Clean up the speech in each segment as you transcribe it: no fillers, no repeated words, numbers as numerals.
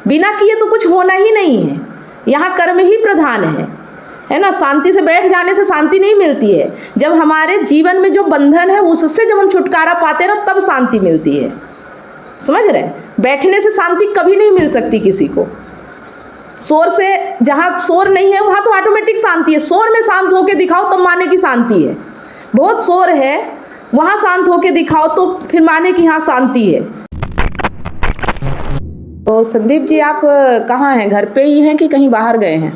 बिना किए तो कुछ होना ही नहीं है, यहाँ कर्म ही प्रधान है ना। शांति से बैठ जाने से शांति नहीं मिलती है, जब हमारे जीवन में जो बंधन है उससे जब हम छुटकारा पाते हैं ना, तब शांति मिलती है। समझ रहे? बैठने से शांति कभी नहीं मिल सकती किसी को। शोर से, जहाँ शोर नहीं है वहाँ तो ऑटोमेटिक शांति है। शोर में शांत होके दिखाओ तब माने की शांति है। बहुत शोर है, वहाँ शांत होके दिखाओ तो फिर माने कि हाँ शांति है। तो संदीप जी, आप कहाँ हैं? घर पे ही हैं कि कहीं बाहर गए हैं?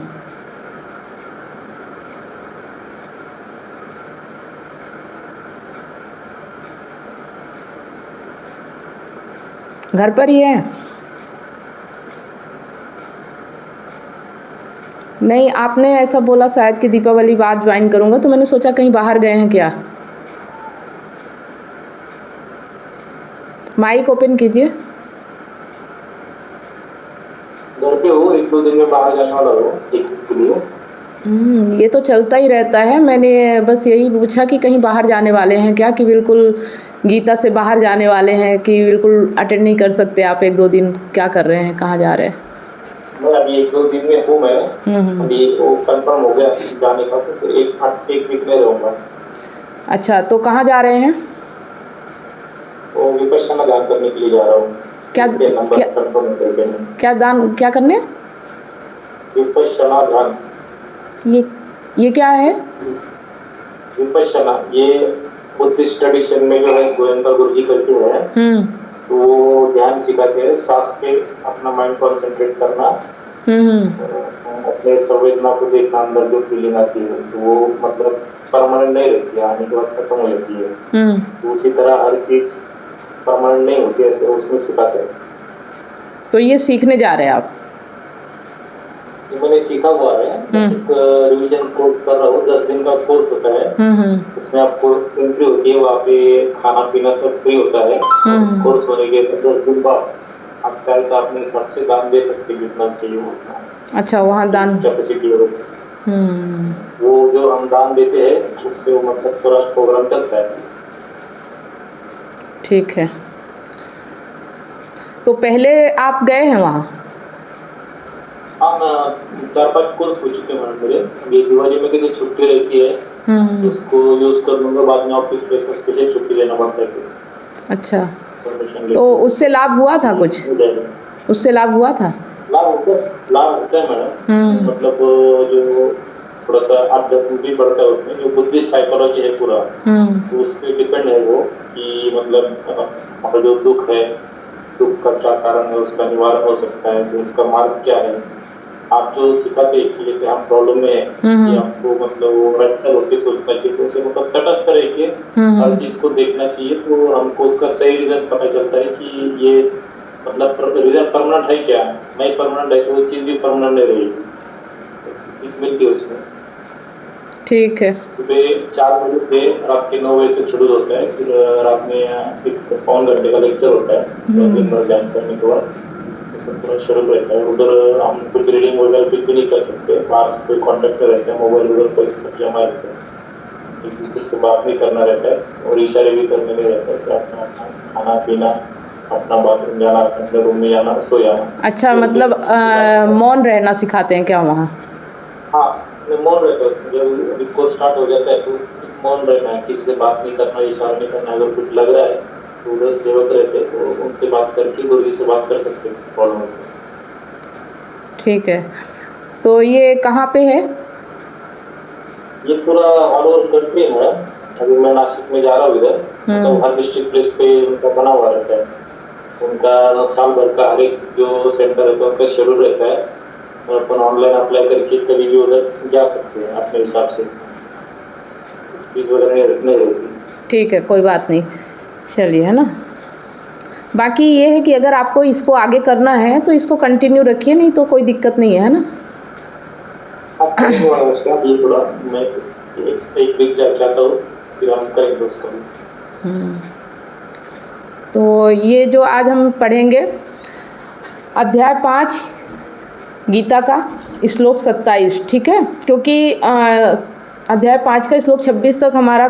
घर पर ही हैं? नहीं, आपने ऐसा बोला शायद कि दीपावली बाद ज्वाइन करूँगा, तो मैंने सोचा कहीं बाहर गए हैं क्या। माइक ओपन कीजिए। घर पे हो, 1-2 दिन में बाहर जाने वाला हो एक के लिए। ये तो चलता ही रहता है। मैंने बस यही पूछा कि कहीं बाहर जाने वाले हैं क्या, कि बिल्कुल गीता से बाहर जाने वाले हैं, कि बिल्कुल अटेंड नहीं कर सकते आप 1-2 दिन। क्या कर रहे हैं, कहाँ जा रहे हैं? मैं अभी 1-2 दिन में हूँ। मैं अभी वो कंफर्म हो गया जाने का, तो एक वीक में रहूँगा। अच्छा, तो कहाँ जा रहे हैं? वो विपश्यना ध्यान करने के लिए जा रहा हूँ। क्या क्या करने? विपश्यना ध्यान। ये क्या है? विपश्यना ये बुद्धिस्ट ट्रेडिशन में जो है गोयंका गुरुजी करते हैं, तो वो ध्यान सिखाते हैं। सांस पे अपना माइंड कंसंट्रेट करना, अपने संवेदना को देखना, अंदर जो फीलिंग आती है तो वो मतलब परमानेंट नहीं रहती है, आने के बाद खत्म हो जाती है। तो उसी तरह हर चीज परमानेंट नहीं होती, ऐसे उसमें सिखाते हैं। तो ये सीखने जा रहे हैं आप? ये मैंने सीखा हुआ है, रिवीजन कोर्स कर रहा हूँ। 10 दिन का कोर्स होता है। इसमें आपको एंट्री होती है, वहाँ पे खाना पीना सब फ्री होता है। कोर्स होने के 10 दिन बाद आप चाहे तो अपने हिसाब से दान दे सकते हैं, जितना चाहिए उतना। अच्छा, वहाँ दान कैपेसिटी हो, वो जो हम दान देते हैं उससे वो मतलब पूरा प्रोग्राम चलता है। ठीक है। तो पहले आप गए हैं वहाँ? हाँ, 4-5 कोर्स हो चुके हैं मेरे। ये दिवाली में किसी छुट्टी रहती है, उसको यूज कर लूंगा, बाद में ऑफिस से स्पेशल छुट्टी लेना पड़ता है। अच्छा, तो उससे लाभ हुआ था कुछ? उससे लाभ हुआ था? लाभ होता है मैडम। मतलब जो थोड़ा सा आध्यात्म भी बढ़ता है उसमें, जो बुद्धिस्ट साइकोलॉजी है पूरा, तो उस पर डिपेंड है वो, कि मतलब जो दुख है, दुख का क्या कारण है, उसका निवारण हो सकता है, तो उसका मार्ग क्या है। आप जो सिखाते हैं कि जैसे हम प्रॉब्लम में है, कि आपको मतलब वो रैशनल होकर सोचना चाहिए, तो उसे मतलब तटस्थ रह के हर चीज को देखना चाहिए, तो हमको उसका सही रीजन पता चलता है कि ये मतलब रीजन परमानेंट है क्या, नहीं परमानेंट है तो वो चीज भी परमानेंट नहीं रहेगी। सीख मिलती है उसमें। ठीक है। सुबह 4 बजे से रात के 9 बजे तक शेड्यूल होता है, फिर रात में एक 1 घंटे का लेक्चर होता है, तो दिन भर ज्वाइन करने के बाद सब पूरा शेड्यूल रहता है। उधर हम कुछ रीडिंग वगैरह कुछ भी नहीं कर सकते, बाहर से कोई कॉन्टेक्ट में रहते हैं, मोबाइल वगैरह पैसे सब जमा रहते हैं, एक दूसरे से बात भी करना रहता है और इशारे भी करने में रहता है कि अपना खाना पीना, अपना बाथरूम जाना, अपने रूम में जाना, सो जाना। अच्छा, मतलब मौन रहना सिखाते हैं क्या वहाँ? हाँ, मौन रहता है। जब अभी कोर्स स्टार्ट हो जाता है तो मौन रहना है, किसी से बात नहीं करना, इशारा नहीं करना। अगर कुछ लग रहा है तो उधर सेवक रहते हैं, तो उनसे बात करके गुरुजी से बात कर सकते हैं प्रॉब्लम। ठीक है। तो ये कहाँ पे है? ये पूरा ऑल ओवर कंट्री है मैडम। अभी मैं नासिक में जा रहा हूँ इधर, तो हर डिस्ट्रिक्ट प्लेस पे उनका बना हुआ रहता है। उनका साल भर का हर एक जो सेंटर रहता है उनका शेड्यूल रहता है, और अपन ऑनलाइन अप्लाई करके कभी भी उधर जा सकते हैं अपने हिसाब से, फीस वगैरह नहीं रहती। ठीक है, कोई बात नहीं, चलिए, है ना। बाकी ये है कि अगर आपको इसको आगे करना है तो इसको कंटिन्यू रखिए, नहीं तो कोई दिक्कत नहीं है ना। ये थोड़ा मैं एक वीक चाहता हूँ, फिर हम करेंगे उसको। तो ये जो आज हम पढ़ेंगे अध्याय 5 गीता का श्लोक 27, ठीक है, क्योंकि अध्याय 5 का श्लोक 26 तक हमारा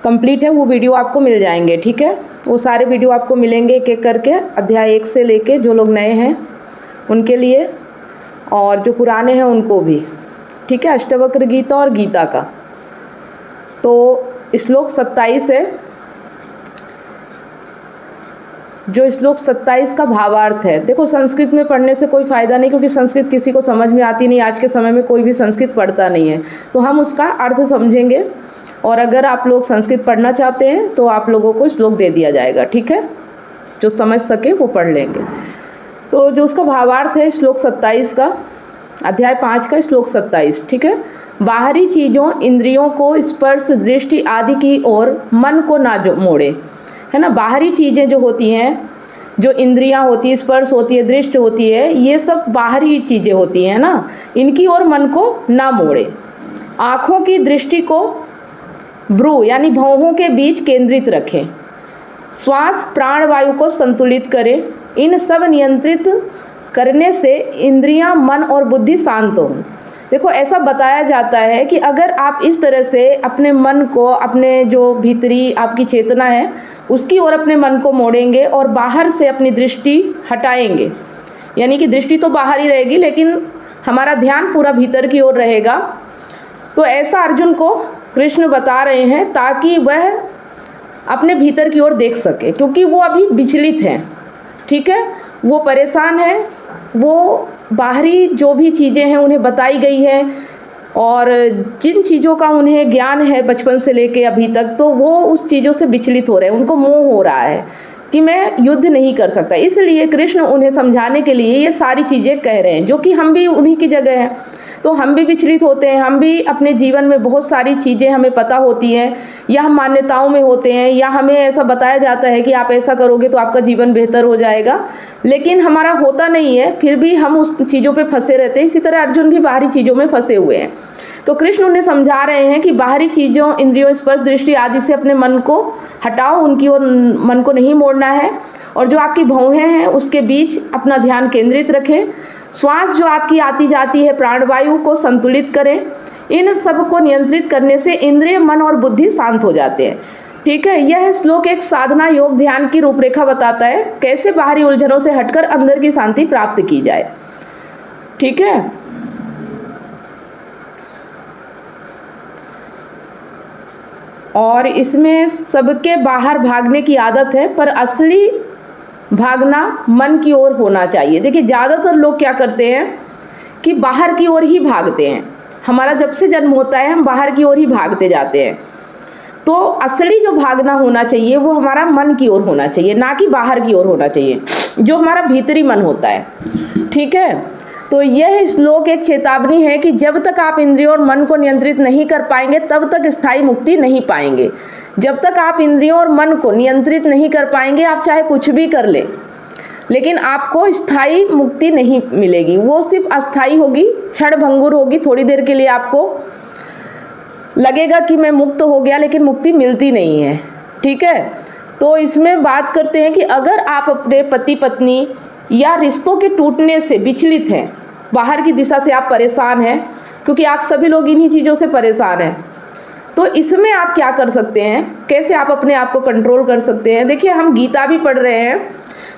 कंप्लीट है। वो वीडियो आपको मिल जाएंगे, ठीक है। वो सारे वीडियो आपको मिलेंगे एक एक करके, अध्याय 1 से लेके, जो लोग नए हैं उनके लिए, और जो पुराने हैं उनको भी, ठीक है, अष्टवक्र गीता और गीता का। तो श्लोक 27 है, जो श्लोक 27 का भावार्थ है। देखो संस्कृत में पढ़ने से कोई फ़ायदा नहीं, क्योंकि संस्कृत किसी को समझ में आती नहीं, आज के समय में कोई भी संस्कृत पढ़ता नहीं है। तो हम उसका अर्थ समझेंगे, और अगर आप लोग संस्कृत पढ़ना चाहते हैं तो आप लोगों को श्लोक दे दिया जाएगा, ठीक है, जो समझ सके वो पढ़ लेंगे। तो जो उसका भावार्थ है श्लोक 27 का, अध्याय 5 का श्लोक 27, ठीक है। बाहरी चीज़ों, इंद्रियों को स्पर्श, दृष्टि आदि की ओर मन को ना जो मोड़े, है ना। बाहरी चीज़ें जो होती हैं, जो इंद्रियां होती है, स्पर्श होती है, दृष्टि होती है, ये सब बाहरी चीज़ें होती हैं ना, इनकी ओर मन को ना मोड़े। आँखों की दृष्टि को भ्रू यानी भौहों के बीच केंद्रित रखें। श्वास प्राण वायु को संतुलित करें। इन सब नियंत्रित करने से इंद्रियां, मन और बुद्धि शांत हों। देखो ऐसा बताया जाता है कि अगर आप इस तरह से अपने मन को, अपने जो भीतरी आपकी चेतना है उसकी ओर अपने मन को मोड़ेंगे और बाहर से अपनी दृष्टि हटाएंगे, यानी कि दृष्टि तो बाहर ही रहेगी लेकिन हमारा ध्यान पूरा भीतर की ओर रहेगा। तो ऐसा अर्जुन को कृष्ण बता रहे हैं ताकि वह अपने भीतर की ओर देख सके, क्योंकि वो अभी विचलित हैं, ठीक है, वो परेशान है, वो बाहरी जो भी चीज़ें हैं उन्हें बताई गई है और जिन चीज़ों का उन्हें ज्ञान है बचपन से लेके अभी तक, तो वो उस चीज़ों से विचलित हो रहे हैं, उनको मोह हो रहा है कि मैं युद्ध नहीं कर सकता। इसलिए कृष्ण उन्हें समझाने के लिए ये सारी चीज़ें कह रहे हैं, जो कि हम भी उन्हीं की जगह हैं। तो हम भी विचलित होते हैं, हम भी अपने जीवन में बहुत सारी चीज़ें हमें पता होती हैं, या हम मान्यताओं में होते हैं, या हमें ऐसा बताया जाता है कि आप ऐसा करोगे तो आपका जीवन बेहतर हो जाएगा, लेकिन हमारा होता नहीं है, फिर भी हम उस चीज़ों पे फंसे रहते हैं। इसी तरह अर्जुन भी बाहरी चीज़ों में फंसे हुए हैं। तो कृष्ण उन्हें समझा रहे हैं कि बाहरी चीज़ों, इंद्रियों, स्पर्श, दृष्टि आदि से अपने मन को हटाओ, उनकी ओर मन को नहीं मोड़ना है, और जो आपकी भौहें हैं उसके बीच अपना ध्यान केंद्रित रखें। श्वास जो आपकी आती जाती है, प्राणवायु को संतुलित करें। इन सब को नियंत्रित करने से इंद्रिय, मन और बुद्धि शांत हो जाते हैं, ठीक है। यह श्लोक एक साधना योग ध्यान की रूपरेखा बताता है, कैसे बाहरी उलझनों से हटकर अंदर की शांति प्राप्त की जाए, ठीक है। और इसमें सबके बाहर भागने की आदत है, पर असली भागना मन की ओर होना चाहिए। देखिए ज़्यादातर लोग क्या करते हैं कि बाहर की ओर ही भागते हैं। हमारा जब से जन्म होता है हम बाहर की ओर ही भागते जाते हैं। तो असली जो भागना होना चाहिए वो हमारा मन की ओर होना चाहिए, ना कि बाहर की ओर होना चाहिए, जो हमारा भीतरी मन होता है, ठीक है। तो यह श्लोक एक चेतावनी है कि जब तक आप इंद्रियों और मन को नियंत्रित नहीं कर पाएंगे तब तक स्थायी मुक्ति नहीं पाएंगे। जब तक आप इंद्रियों और मन को नियंत्रित नहीं कर पाएंगे, आप चाहे कुछ भी कर ले, लेकिन आपको स्थायी मुक्ति नहीं मिलेगी। वो सिर्फ अस्थायी होगी, क्षण भंगुर होगी। थोड़ी देर के लिए आपको लगेगा कि मैं मुक्त हो गया, लेकिन मुक्ति मिलती नहीं है, ठीक है। तो इसमें बात करते हैं कि अगर आप अपने पति पत्नी या रिश्तों के टूटने से विचलित हैं, बाहर की दिशा से आप परेशान हैं, क्योंकि आप सभी लोग इन्हीं चीज़ों से परेशान हैं, तो इसमें आप क्या कर सकते हैं, कैसे आप अपने आप को कंट्रोल कर सकते हैं। देखिए हम गीता भी पढ़ रहे हैं,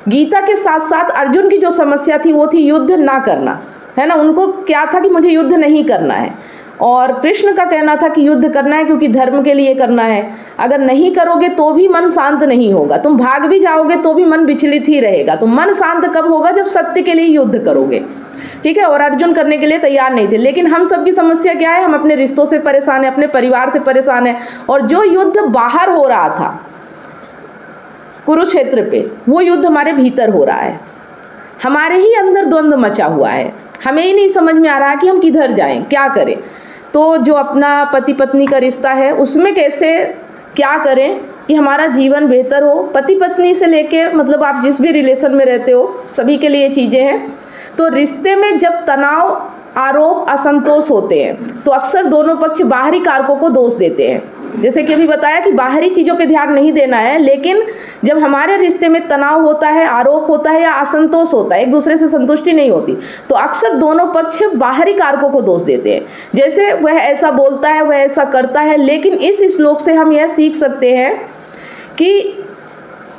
गीता के साथ साथ अर्जुन की जो समस्या थी वो थी युद्ध ना करना, है ना। उनको क्या था कि मुझे युद्ध नहीं करना है, और कृष्ण का कहना था कि युद्ध करना है क्योंकि धर्म के लिए करना है। अगर नहीं करोगे तो भी मन शांत नहीं होगा, तुम भाग भी जाओगे तो भी मन विचलित ही रहेगा। तो मन शांत कब होगा, जब सत्य के लिए युद्ध करोगे, ठीक है। और अर्जुन करने के लिए तैयार नहीं थे। लेकिन हम सबकी समस्या क्या है, हम अपने रिश्तों से परेशान हैं, अपने परिवार से परेशान हैं, और जो युद्ध बाहर हो रहा था कुरुक्षेत्र पे, वो युद्ध हमारे भीतर हो रहा है। हमारे ही अंदर द्वंद्व मचा हुआ है, हमें ही नहीं समझ में आ रहा है कि हम किधर जाएं, क्या करें। तो जो अपना पति पत्नी का रिश्ता है उसमें कैसे क्या करें कि हमारा जीवन बेहतर हो। पति पत्नी से लेके मतलब आप जिस भी रिलेशन में रहते हो सभी के लिए चीज़ें हैं। तो रिश्ते में जब तनाव, आरोप, असंतोष होते हैं तो अक्सर दोनों पक्ष बाहरी कारकों को दोष देते हैं। जैसे कि अभी बताया कि बाहरी चीज़ों पे ध्यान नहीं देना है, लेकिन जब हमारे रिश्ते में तनाव होता है, आरोप होता है या असंतोष होता है, एक दूसरे से संतुष्टि नहीं होती, तो अक्सर दोनों पक्ष बाहरी कारकों को दोष देते हैं। जैसे वह ऐसा बोलता है, वह ऐसा करता है। लेकिन इस श्लोक से हम यह सीख सकते हैं कि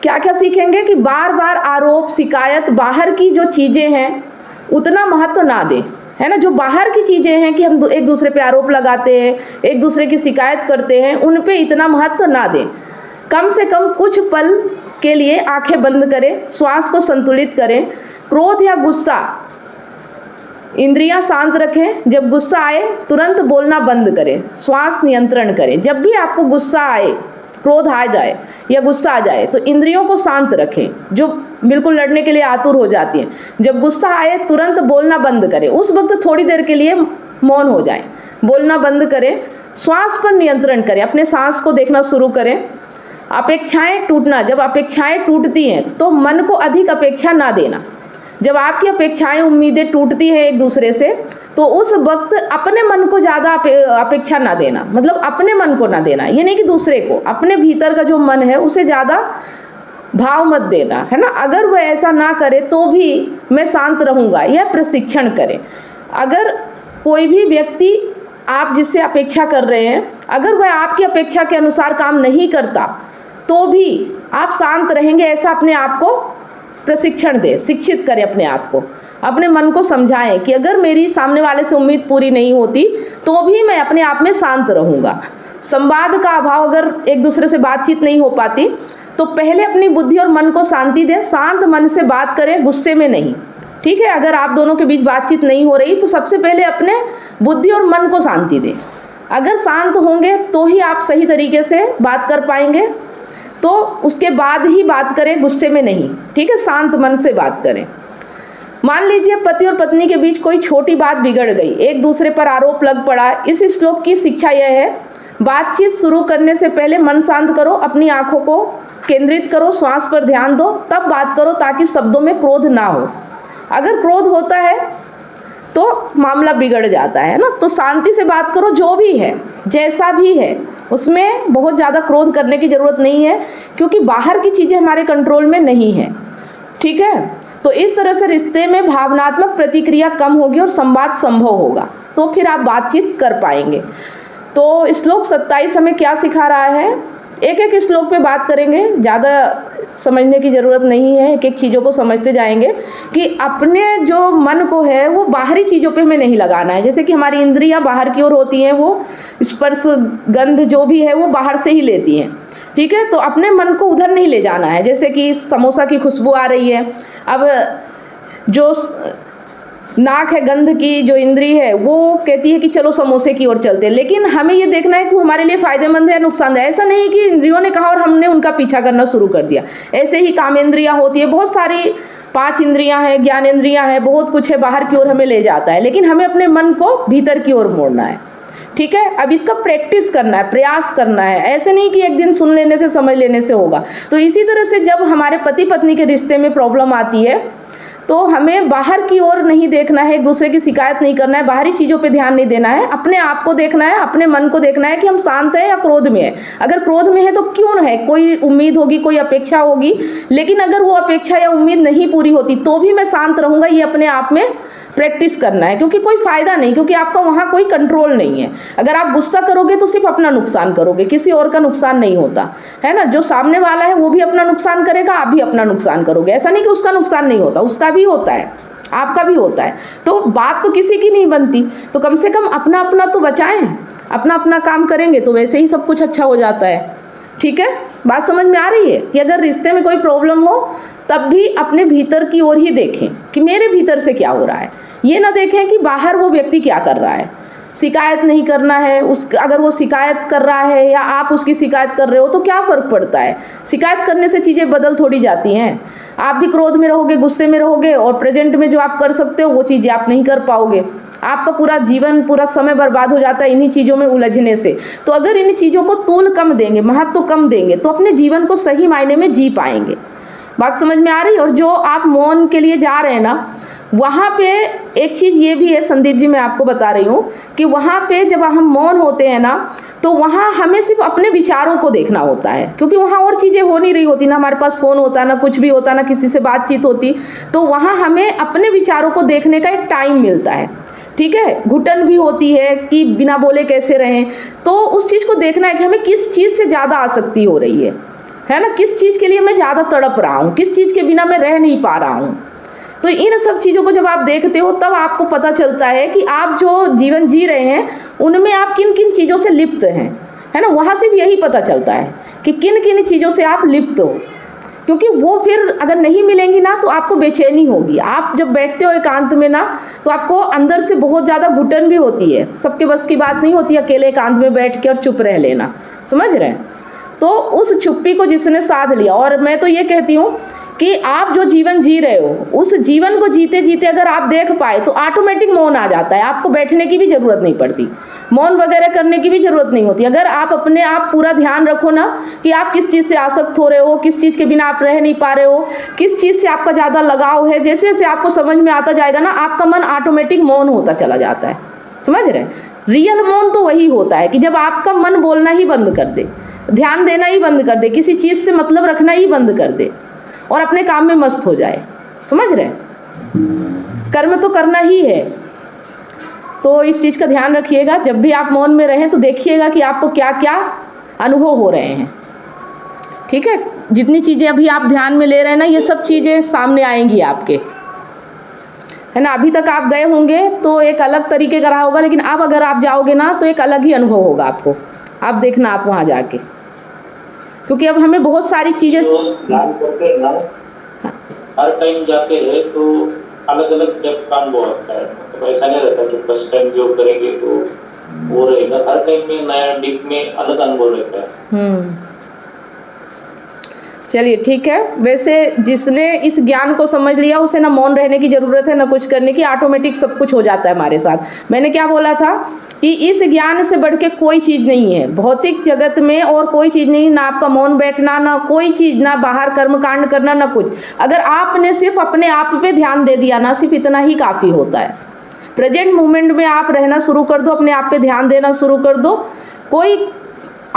क्या क्या सीखेंगे कि बार बार आरोप, शिकायत, बाहर की जो चीज़ें हैं उतना महत्व ना दें, है ना। जो बाहर की चीज़ें हैं कि हम एक दूसरे पे आरोप लगाते हैं, एक दूसरे की शिकायत करते हैं, उन पे इतना महत्व ना दें। कम से कम कुछ पल के लिए आंखें बंद करें, श्वास को संतुलित करें। क्रोध या गुस्सा, इंद्रियां शांत रखें। जब गुस्सा आए तुरंत बोलना बंद करें, श्वास नियंत्रण करें। जब भी आपको गुस्सा आए, क्रोध आ जाए या गुस्सा आ जाए, तो इंद्रियों को शांत रखें, जो बिल्कुल लड़ने के लिए आतुर हो जाती हैं। जब गुस्सा आए तुरंत बोलना बंद करें, उस वक्त थोड़ी देर के लिए मौन हो जाएं, बोलना बंद करें। श्वास पर नियंत्रण करें, अपने सांस को देखना शुरू करें। अपेक्षाएं टूटना, जब अपेक्षाएं टूटती हैं तो मन को अधिक अपेक्षा ना देना। जब आपकी अपेक्षाएं उम्मीदें टूटती हैं एक दूसरे से, तो उस वक्त अपने मन को ज़्यादा अपेक्षा ना देना, मतलब अपने मन को ना देना, ये नहीं कि दूसरे को, अपने भीतर का जो मन है उसे ज़्यादा भाव मत देना, है ना। अगर वह ऐसा ना करे तो भी मैं शांत रहूँगा, यह प्रशिक्षण करें। अगर कोई भी व्यक्ति आप जिससे अपेक्षा कर रहे हैं, अगर वह आपकी अपेक्षा के अनुसार काम नहीं करता तो भी आप शांत रहेंगे, ऐसा अपने आप को प्रशिक्षण दें, शिक्षित करें अपने आप को। अपने मन को समझाएं कि अगर मेरी सामने वाले से उम्मीद पूरी नहीं होती तो भी मैं अपने आप में शांत रहूँगा। संवाद का अभाव, अगर एक दूसरे से बातचीत नहीं हो पाती तो पहले अपनी बुद्धि और मन को शांति दें, शांत मन से बात करें, गुस्से में नहीं, ठीक है। अगर आप दोनों के बीच बातचीत नहीं हो रही तो सबसे पहले अपने बुद्धि और मन को शांति दें। अगर शांत होंगे तो ही आप सही तरीके से बात कर पाएंगे, तो उसके बाद ही बात करें, गुस्से में नहीं, ठीक है। शांत मन से बात करें। मान लीजिए पति और पत्नी के बीच कोई छोटी बात बिगड़ गई, एक दूसरे पर आरोप लग पड़ा। इस श्लोक की शिक्षा यह है, बातचीत शुरू करने से पहले मन शांत करो, अपनी आंखों को केंद्रित करो, श्वास पर ध्यान दो, तब बात करो, ताकि शब्दों में क्रोध ना हो। अगर क्रोध होता है तो मामला बिगड़ जाता है ना। तो शांति से बात करो, जो भी है, जैसा भी है, उसमें बहुत ज़्यादा क्रोध करने की ज़रूरत नहीं है, क्योंकि बाहर की चीज़ें हमारे कंट्रोल में नहीं है, ठीक है। तो इस तरह से रिश्ते में भावनात्मक प्रतिक्रिया कम होगी और संवाद संभव होगा, तो फिर आप बातचीत कर पाएंगे। तो श्लोक 27 हमें क्या सिखा रहा है, एक एक श्लोक पे बात करेंगे, ज़्यादा समझने की ज़रूरत नहीं है, एक एक चीज़ों को समझते जाएंगे कि अपने जो मन को है वो बाहरी चीज़ों पे हमें नहीं लगाना है। जैसे कि हमारी इंद्रियां बाहर की ओर होती हैं, वो स्पर्श गंध जो भी है वो बाहर से ही लेती हैं, ठीक है। तो अपने मन को उधर नहीं ले जाना है। जैसे कि समोसा की खुशबू आ रही है, अब जो नाक है, गंध की जो इंद्री है, वो कहती है कि चलो समोसे की ओर चलते हैं, लेकिन हमें ये देखना है कि वो हमारे लिए फ़ायदेमंद है या नुकसानदायक। ऐसा नहीं कि इंद्रियों ने कहा और हमने उनका पीछा करना शुरू कर दिया। ऐसे ही कामेंद्रियाँ होती है, बहुत सारी 5 इंद्रियाँ हैं, ज्ञानेंद्रियाँ हैं, बहुत कुछ है, बाहर की ओर हमें ले जाता है, लेकिन हमें अपने मन को भीतर की ओर मोड़ना है, ठीक है। अब इसका प्रैक्टिस करना है, प्रयास करना है, ऐसे नहीं कि एक दिन सुन लेने से, समझ लेने से होगा। तो इसी तरह से जब हमारे पति पत्नी के रिश्ते में प्रॉब्लम आती है तो हमें बाहर की ओर नहीं देखना है, एक दूसरे की शिकायत नहीं करना है, बाहरी चीज़ों पे ध्यान नहीं देना है, अपने आप को देखना है, अपने मन को देखना है कि हम शांत हैं या क्रोध में है। अगर क्रोध में है तो क्यों है, कोई उम्मीद होगी, कोई अपेक्षा होगी, लेकिन अगर वो अपेक्षा या उम्मीद नहीं पूरी होती तो भी मैं शांत रहूँगा, ये अपने आप में प्रैक्टिस करना है। क्योंकि कोई फ़ायदा नहीं, क्योंकि आपका वहाँ कोई कंट्रोल नहीं है। अगर आप गुस्सा करोगे तो सिर्फ अपना नुकसान करोगे, किसी और का नुकसान नहीं होता है ना। जो सामने वाला है वो भी अपना नुकसान करेगा, आप भी अपना नुकसान करोगे। ऐसा नहीं कि उसका नुकसान नहीं होता, उसका भी होता है, आपका भी होता है। तो बात तो किसी की नहीं बनती, तो कम से कम अपना अपना तो बचाएं, अपना अपना काम करेंगे तो वैसे ही सब कुछ अच्छा हो जाता है, ठीक है। बात समझ में आ रही है कि अगर रिश्ते में कोई प्रॉब्लम हो तब भी अपने भीतर की ओर ही देखें कि मेरे भीतर से क्या हो रहा है, ये ना देखें कि बाहर वो व्यक्ति क्या कर रहा है। शिकायत नहीं करना है अगर वो शिकायत कर रहा है या आप उसकी शिकायत कर रहे हो तो क्या फ़र्क पड़ता है। शिकायत करने से चीज़ें बदल थोड़ी जाती हैं। आप भी क्रोध में रहोगे, गुस्से में रहोगे, और प्रेजेंट में जो आप कर सकते हो वो चीज़ें आप नहीं कर पाओगे। आपका पूरा जीवन, पूरा समय बर्बाद हो जाता है इन्हीं चीज़ों में उलझने से। तो अगर इन चीज़ों को तूल कम देंगे, महत्व कम देंगे, तो अपने जीवन को सही मायने में जी पाएंगे। बात समझ में आ रही है। और जो आप मौन के लिए जा रहे हैं ना, वहाँ पे एक चीज़ ये भी है संदीप जी, मैं आपको बता रही हूँ कि वहाँ पे जब हम मौन होते हैं ना, तो वहाँ हमें सिर्फ अपने विचारों को देखना होता है, क्योंकि वहाँ और चीज़ें हो नहीं रही होती, ना हमारे पास फ़ोन होता, ना कुछ भी होता, ना किसी से बातचीत होती। तो वहाँ हमें अपने विचारों को देखने का एक टाइम मिलता है, ठीक है। घुटन भी होती है कि बिना बोले कैसे रहें, तो उस चीज़ को देखना है कि हमें किस चीज़ से ज़्यादा आसक्ति हो रही है ना, किस चीज़ के लिए मैं ज़्यादा तड़प रहा हूँ, किस चीज़ के बिना मैं रह नहीं पा रहा हूँ, तो इन सब चीज़ों को जब आप देखते हो तब आपको पता चलता है कि आप जो जीवन जी रहे हैं उनमें आप किन किन चीज़ों से लिप्त हैं, है ना। वहाँ से भी यही पता चलता है कि किन किन चीज़ों से आप लिप्त हो, क्योंकि वो फिर अगर नहीं मिलेंगी ना तो आपको बेचैनी होगी। आप जब बैठते हो एकांत में ना तो आपको अंदर से बहुत ज़्यादा घुटन भी होती है, सबके बस की बात नहीं होती अकेले एकांत में बैठ के और चुप रह लेना, समझ रहे हैं। तो उस चुप्पी को जिसने साध लिया, और मैं तो ये कहती हूँ कि आप जो जीवन जी रहे हो उस जीवन को जीते जीते अगर आप देख पाए तो ऑटोमेटिक मौन आ जाता है, आपको बैठने की भी ज़रूरत नहीं पड़ती, मौन वगैरह करने की भी ज़रूरत नहीं होती। अगर आप अपने आप पूरा ध्यान रखो ना कि आप किस चीज़ से आसक्त हो रहे हो, किस चीज़ के बिना आप रह नहीं पा रहे हो, किस चीज़ से आपका ज़्यादा लगाव है, जैसे जैसे आपको समझ में आता जाएगा ना आपका मन ऑटोमेटिक मौन होता चला जाता है, समझ रहे हैं। रियल मौन तो वही होता है कि जब आपका मन बोलना ही बंद कर दे, ध्यान देना ही बंद कर दे, किसी चीज़ से मतलब रखना ही बंद कर दे और अपने काम में मस्त हो जाए, समझ रहे हैं। कर्म तो करना ही है, तो इस चीज़ का ध्यान रखिएगा। जब भी आप मौन में रहें तो देखिएगा कि आपको क्या क्या अनुभव हो रहे हैं, ठीक है। जितनी चीज़ें अभी आप ध्यान में ले रहे हैं ना ये सब चीज़ें सामने आएंगी आपके, है ना। अभी तक आप गए होंगे तो एक अलग तरीके का रहा होगा, लेकिन अब अगर आप जाओगे ना तो एक अलग ही अनुभव होगा आपको। आप देखना आप वहाँ जाके, क्योंकि अब हमें बहुत सारी चीज़ें ध्यान करते हैं ना, हर टाइम जाते हैं तो अलग अलग टाइप का अनुभव आता है। तो ऐसा नहीं रहता कि फर्स्ट टाइम जो करेंगे तो वो रहेगा, हर टाइम में नया डीप में अलग अनुभव रहता है। चलिए ठीक है। वैसे जिसने इस ज्ञान को समझ लिया उसे ना मौन रहने की ज़रूरत है ना कुछ करने की, ऑटोमेटिक सब कुछ हो जाता है हमारे साथ। मैंने क्या बोला था कि इस ज्ञान से बढ़ के कोई चीज़ नहीं है भौतिक जगत में, और कोई चीज़ नहीं, ना आपका मौन बैठना, ना कोई चीज़, ना बाहर कर्म कांड करना, ना कुछ। अगर आपने सिर्फ अपने आप पे ध्यान दे दिया ना, सिर्फ इतना ही काफ़ी होता है। प्रेजेंट मोमेंट में आप रहना शुरू कर दो, अपने आप पे ध्यान देना शुरू कर दो। कोई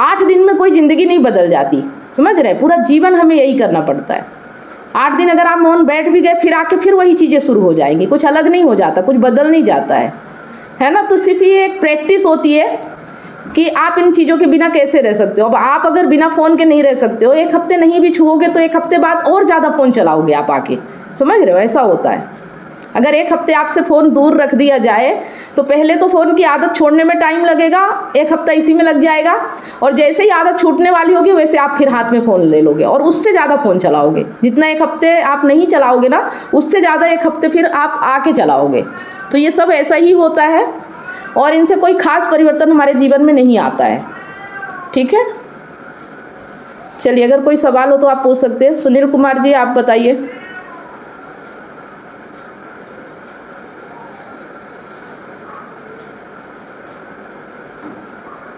8 दिन में कोई ज़िंदगी नहीं बदल जाती, समझ रहे। पूरा जीवन हमें यही करना पड़ता है। 8 दिन अगर आप मौन बैठ भी गए फिर आके फिर वही चीज़ें शुरू हो जाएंगी, कुछ अलग नहीं हो जाता, कुछ बदल नहीं जाता है ना। तो सिर्फ ये एक प्रैक्टिस होती है कि आप इन चीज़ों के बिना कैसे रह सकते हो। अब आप अगर बिना फ़ोन के नहीं रह सकते हो, 1 हफ्ते नहीं भी छुओगे तो 1 हफ्ते बाद और ज़्यादा फ़ोन चलाओगे आप आके, समझ रहे हो, ऐसा होता है। अगर 1 हफ्ते आपसे फ़ोन दूर रख दिया जाए तो पहले तो फ़ोन की आदत छोड़ने में टाइम लगेगा, 1 हफ्ता इसी में लग जाएगा, और जैसे ही आदत छूटने वाली होगी वैसे आप फिर हाथ में फ़ोन ले लोगे और उससे ज़्यादा फ़ोन चलाओगे। जितना 1 हफ्ते आप नहीं चलाओगे ना उससे ज़्यादा 1 हफ्ते फिर आप आके चलाओगे। तो ये सब ऐसा ही होता है और इनसे कोई ख़ास परिवर्तन हमारे जीवन में नहीं आता है, ठीक है। चलिए, अगर कोई सवाल हो तो आप पूछ सकते हैं। सुनील कुमार जी, आप बताइए।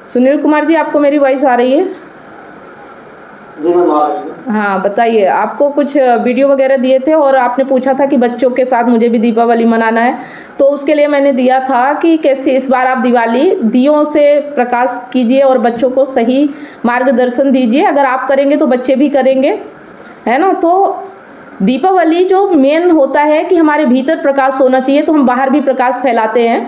सुनील कुमार जी, आपको मेरी वॉइस आ रही है? जी मैम, आ रही है। हाँ, बताइए। आपको कुछ वीडियो वगैरह दिए थे और आपने पूछा था कि बच्चों के साथ मुझे भी दीपावली मनाना है, तो उसके लिए मैंने दिया था कि कैसे इस बार आप दिवाली दियों से प्रकाश कीजिए और बच्चों को सही मार्गदर्शन दीजिए। अगर आप करेंगे तो बच्चे भी करेंगे, है ना। तो दीपावली जो मेन होता है कि हमारे भीतर प्रकाश होना चाहिए, तो हम बाहर भी प्रकाश फैलाते हैं,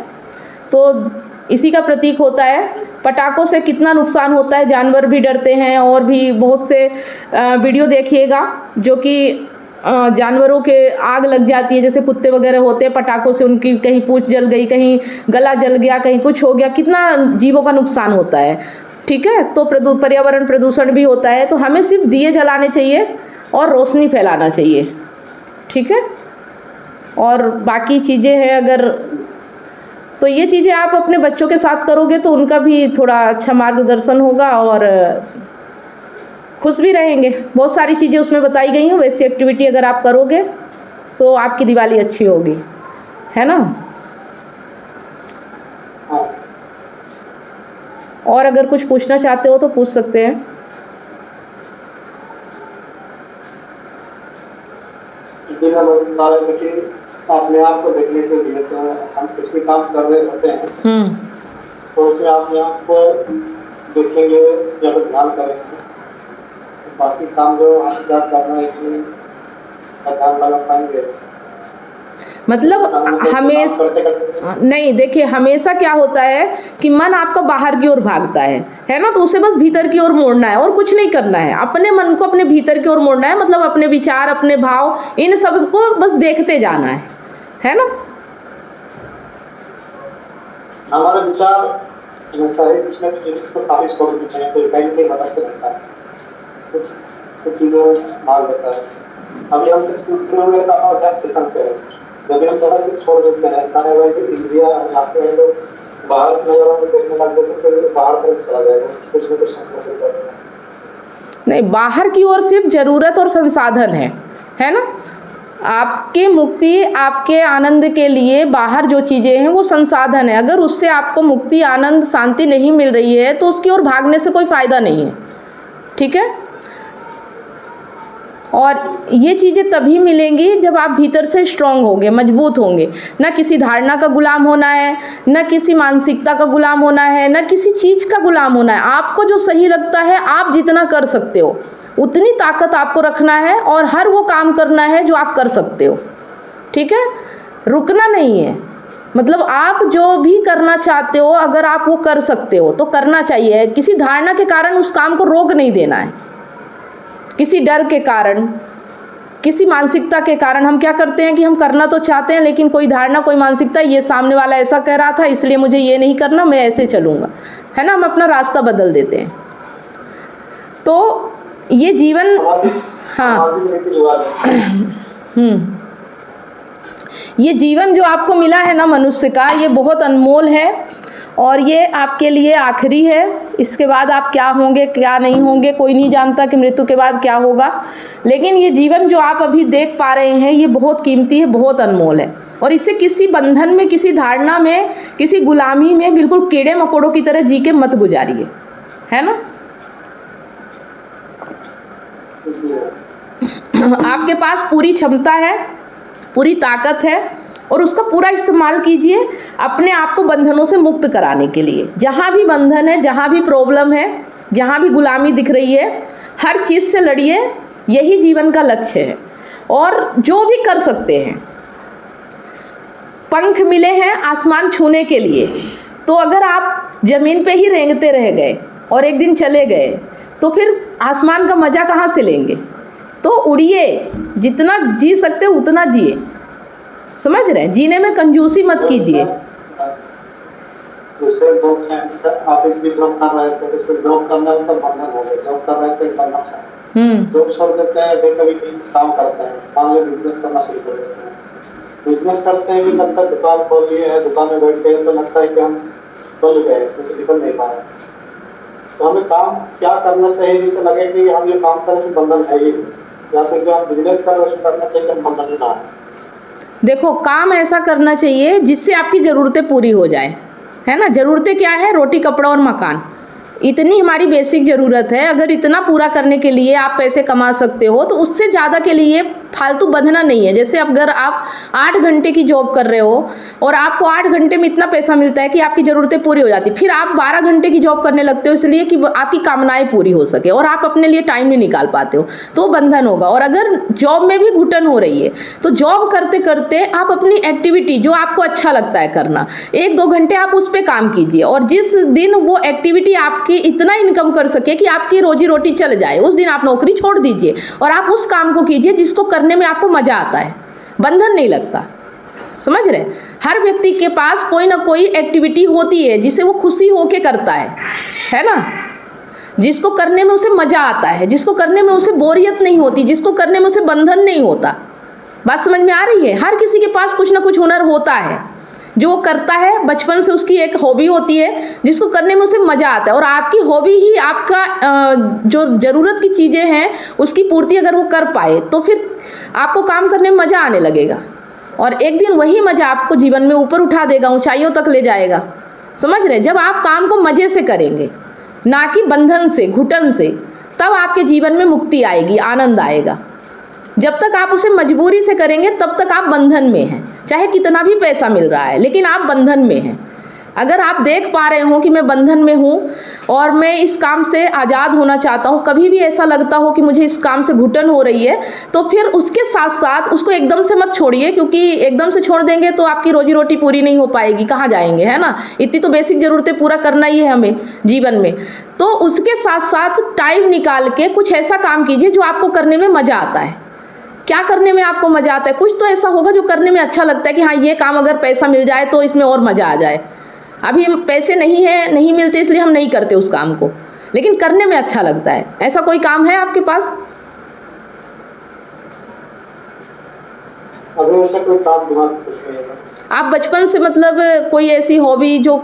तो इसी का प्रतीक होता है। पटाखों से कितना नुकसान होता है, जानवर भी डरते हैं, और भी बहुत से वीडियो देखिएगा जो कि जानवरों के आग लग जाती है, जैसे कुत्ते वगैरह होते हैं, पटाखों से उनकी कहीं पूंछ जल गई, कहीं गला जल गया, कहीं कुछ हो गया, कितना जीवों का नुकसान होता है, ठीक है। तो पर्यावरण प्रदूषण भी होता है। तो हमें सिर्फ दिए जलाने चाहिए और रोशनी फैलाना चाहिए, ठीक है। और बाकी चीज़ें हैं अगर, तो ये चीज़ें आप अपने बच्चों के साथ करोगे तो उनका भी थोड़ा अच्छा मार्गदर्शन होगा और खुश भी रहेंगे। बहुत सारी चीज़ें उसमें बताई गई हैं, वैसी एक्टिविटी अगर आप करोगे तो आपकी दिवाली अच्छी होगी, है ना। और अगर कुछ पूछना चाहते हो तो पूछ सकते हैं। अपने आप को देखने के लिए तो हम कुछ भी काम कर रहे होते हैं, तो उसमें अपने आप को देखेंगे या तो ध्यान करेंगे, बाकी काम जो हम क्या करना है इसमें ध्यान लगा पाएंगे। मतलब हमेशा नहीं, देखिए हमेशा क्या होता है कि मन आपका बाहर की ओर भागता है ना, तो उसे बस भीतर की ओर मोड़ना है और कुछ नहीं करना है। अपने मन को अपने भीतर की ओर मोड़ना है, मतलब अपने विचार, अपने भाव, इन सब को बस देखते जाना है ना। हमारा विचार ऐसा है जिसमें इसको खारिज कर देते हैं, कोई कहीं नहीं बताते रहता है, कुछ चीज़ें मार देता है। अभी हम सिर्फ स्टेशन पे है, जब हम सड़क पे छोड़ देते हैं खाने वाले इंडिया आते हैं तो बाहर नजर में देखने लग जाते हैं, फिर बाहर तरफ चला जाएगा, कुछ न कुछ समस्या करेगा। नहीं, बाहर की ओर सिर्फ जरूरत और संसाधन है ना। आपके मुक्ति, आपके आनंद के लिए बाहर जो चीज़ें हैं वो संसाधन है। अगर उससे आपको मुक्ति, आनंद, शांति नहीं मिल रही है तो उसकी ओर भागने से कोई फ़ायदा नहीं है, ठीक है। और ये चीज़ें तभी मिलेंगी जब आप भीतर से स्ट्रांग होंगे, मजबूत होंगे। ना किसी धारणा का गुलाम होना है, ना किसी मानसिकता का गुलाम होना है, ना किसी चीज़ का गुलाम होना है। आपको जो सही लगता है, आप जितना कर सकते हो उतनी ताकत आपको रखना है और हर वो काम करना है जो आप कर सकते हो, ठीक है। रुकना नहीं है, मतलब आप जो भी करना चाहते हो अगर आप वो कर सकते हो तो करना चाहिए। किसी धारणा के कारण उस काम को रोक नहीं देना है। किसी डर के कारण, किसी मानसिकता के कारण हम क्या करते हैं कि हम करना तो चाहते हैं लेकिन कोई धारणा, कोई मानसिकता, ये सामने वाला ऐसा कह रहा था इसलिए मुझे ये नहीं करना, मैं ऐसे चलूँगा, है ना। हम अपना रास्ता बदल देते हैं। तो ये जीवन, हाँ ये जीवन जो आपको मिला है ना मनुष्य का, ये बहुत अनमोल है और ये आपके लिए आखिरी है। इसके बाद आप क्या होंगे, क्या नहीं होंगे, कोई नहीं जानता कि मृत्यु के बाद क्या होगा। लेकिन ये जीवन जो आप अभी देख पा रहे हैं ये बहुत कीमती है, बहुत अनमोल है। और इसे किसी बंधन में, किसी धारणा में, किसी गुलामी में बिल्कुल कीड़े मकोड़ों की तरह जी के मत गुजारिए, है ना। आपके पास पूरी क्षमता है, पूरी ताकत है और उसका पूरा इस्तेमाल कीजिए अपने आप को बंधनों से मुक्त कराने के लिए। जहाँ भी बंधन है, जहाँ भी प्रॉब्लम है, जहाँ भी गुलामी दिख रही है, हर चीज़ से लड़िए। यही जीवन का लक्ष्य है। और जो भी कर सकते हैं, पंख मिले हैं आसमान छूने के लिए, तो अगर आप ज़मीन पे ही रेंगते रह गए और एक दिन चले गए तो फिर आसमान का मज़ा कहाँ से लेंगे। तो उड़िए, जितना जी सकते उतना जिए, समझ रहे हैं। जीने में कंजूसी मत कीजिए। जैसे आप एक भी जॉब कर रहे थे, इसको जॉब करना उनका बंधन हो गया, जॉब कर रहे थे करना चाहिए, जॉब छोड़ देते हैं, कभी काम करते हैं, मान लो बिजनेस करना शुरू कर देते हैं। बिजनेस करते हैं कि तब तक दुकान खोल लिए है, दुकान में बैठ गए तो लगता है कि हम बल गए, इसमें से निकल नहीं पाए। तो हमें काम क्या करना चाहिए जिससे लगे कि हम ये काम करें तो बंधन है ही, या फिर जो हम बिजनेस कर रहे हैं करना चाहिए कि बंधन ना है। देखो, काम ऐसा करना चाहिए जिससे आपकी ज़रूरतें पूरी हो जाए, है ना। ज़रूरतें क्या है? रोटी, कपड़ा और मकान, इतनी हमारी बेसिक ज़रूरत है। अगर इतना पूरा करने के लिए आप पैसे कमा सकते हो तो उससे ज़्यादा के लिए फालतू बंधना नहीं है। जैसे अगर आप 8 घंटे की जॉब कर रहे हो और आपको 8 घंटे में इतना पैसा मिलता है कि आपकी ज़रूरतें पूरी हो जाती, फिर आप 12 घंटे की जॉब करने लगते हो इसलिए कि आपकी कामनाएं पूरी हो सके और आप अपने लिए टाइम नहीं निकाल पाते हो, तो बंधन होगा। और अगर जॉब में भी घुटन हो रही है तो जॉब करते करते आप अपनी एक्टिविटी जो आपको अच्छा लगता है करना, 1-2 घंटे आप उस पर काम कीजिए। और जिस दिन वो एक्टिविटी आपकी इतना इनकम कर सके कि आपकी रोजी रोटी चल जाए, उस दिन आप नौकरी छोड़ दीजिए और आप उस काम को कीजिए जिसको करने में आपको मज़ा आता है, बंधन नहीं लगता। समझ रहे? हर व्यक्ति के पास कोई ना कोई एक्टिविटी होती है जिसे वो खुशी होके करता है ना, जिसको करने में उसे मज़ा आता है, जिसको करने में उसे बोरियत नहीं होती, जिसको करने में उसे बंधन नहीं होता। बात समझ में आ रही है? हर किसी के पास कुछ ना कुछ हुनर होता है जो वो करता है, बचपन से उसकी एक हॉबी होती है जिसको करने में उसे मज़ा आता है। और आपकी हॉबी ही आपका जो ज़रूरत की चीज़ें हैं उसकी पूर्ति अगर वो कर पाए तो फिर आपको काम करने में मज़ा आने लगेगा और एक दिन वही मज़ा आपको जीवन में ऊपर उठा देगा, ऊंचाइयों तक ले जाएगा। समझ रहे? जब आप काम को मज़े से करेंगे, ना कि बंधन से, घुटन से, तब आपके जीवन में मुक्ति आएगी, आनंद आएगा। जब तक आप उसे मजबूरी से करेंगे तब तक आप बंधन में हैं, चाहे कितना भी पैसा मिल रहा है लेकिन आप बंधन में हैं। अगर आप देख पा रहे हो कि मैं बंधन में हूँ और मैं इस काम से आज़ाद होना चाहता हूँ, कभी भी ऐसा लगता हो कि मुझे इस काम से घुटन हो रही है, तो फिर उसके साथ साथ उसको एकदम से मत छोड़िए, क्योंकि एकदम से छोड़ देंगे तो आपकी रोजी रोटी पूरी नहीं हो पाएगी, कहाँ जाएंगे, है ना। इतनी तो बेसिक ज़रूरतें पूरा करना ही है हमें जीवन में। तो उसके साथ साथ टाइम निकाल के कुछ ऐसा काम कीजिए जो आपको करने में मज़ा आता है। क्या करने में आपको मज़ा आता है? कुछ तो ऐसा होगा जो करने में अच्छा लगता है कि हाँ, ये काम अगर पैसा मिल जाए तो इसमें और मज़ा आ जाए। अभी हम पैसे नहीं है, नहीं मिलते, इसलिए हम नहीं करते उस काम को, लेकिन करने में अच्छा लगता है। ऐसा कोई काम है आपके पास? अगर ऐसा कोई काम दिमाग में कुछ नहीं है। आप बचपन से मतलब कोई ऐसी हॉबी जो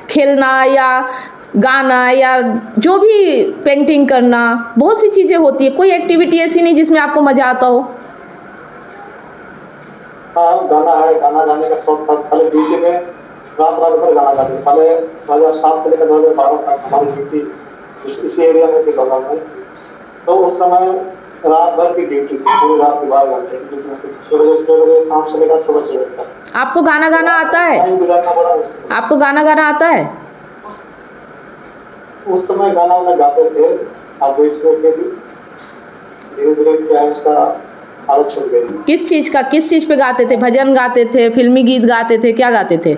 खेलना या गाना या जो भी पेंटिंग करना, बहुत सी चीज़ें होती है, कोई एक्टिविटी ऐसी नहीं जिसमें आपको मज़ा आता हो? हाँ, गाना है, गाना गाने का शौक था। पहले ड्यूटी में रात रात भर गाना गाते थे। पहले 2007 से लेकर 2012 तक हमारी ड्यूटी इसी एरिया में थी बगल में। तो उस समय रात भर की ड्यूटी थी, पूरी रात की 12 घंटे की ड्यूटी होती थी। सुबह से 6 बजे शाम से लेकर सुबह से तक। आपको गाना गाना आता है? टाइम गुजारना बड़ा मुश्किल था। आपको गाना गाना आता है? उस समय गाना वाना गाते थे। अब वो इसको के भी धीरे धीरे क्या है, इसका आदत छूट गई। किस चीज़ पे गाते थे? भजन गाते थे, फिल्मी गीत गाते थे, क्या गाते थे?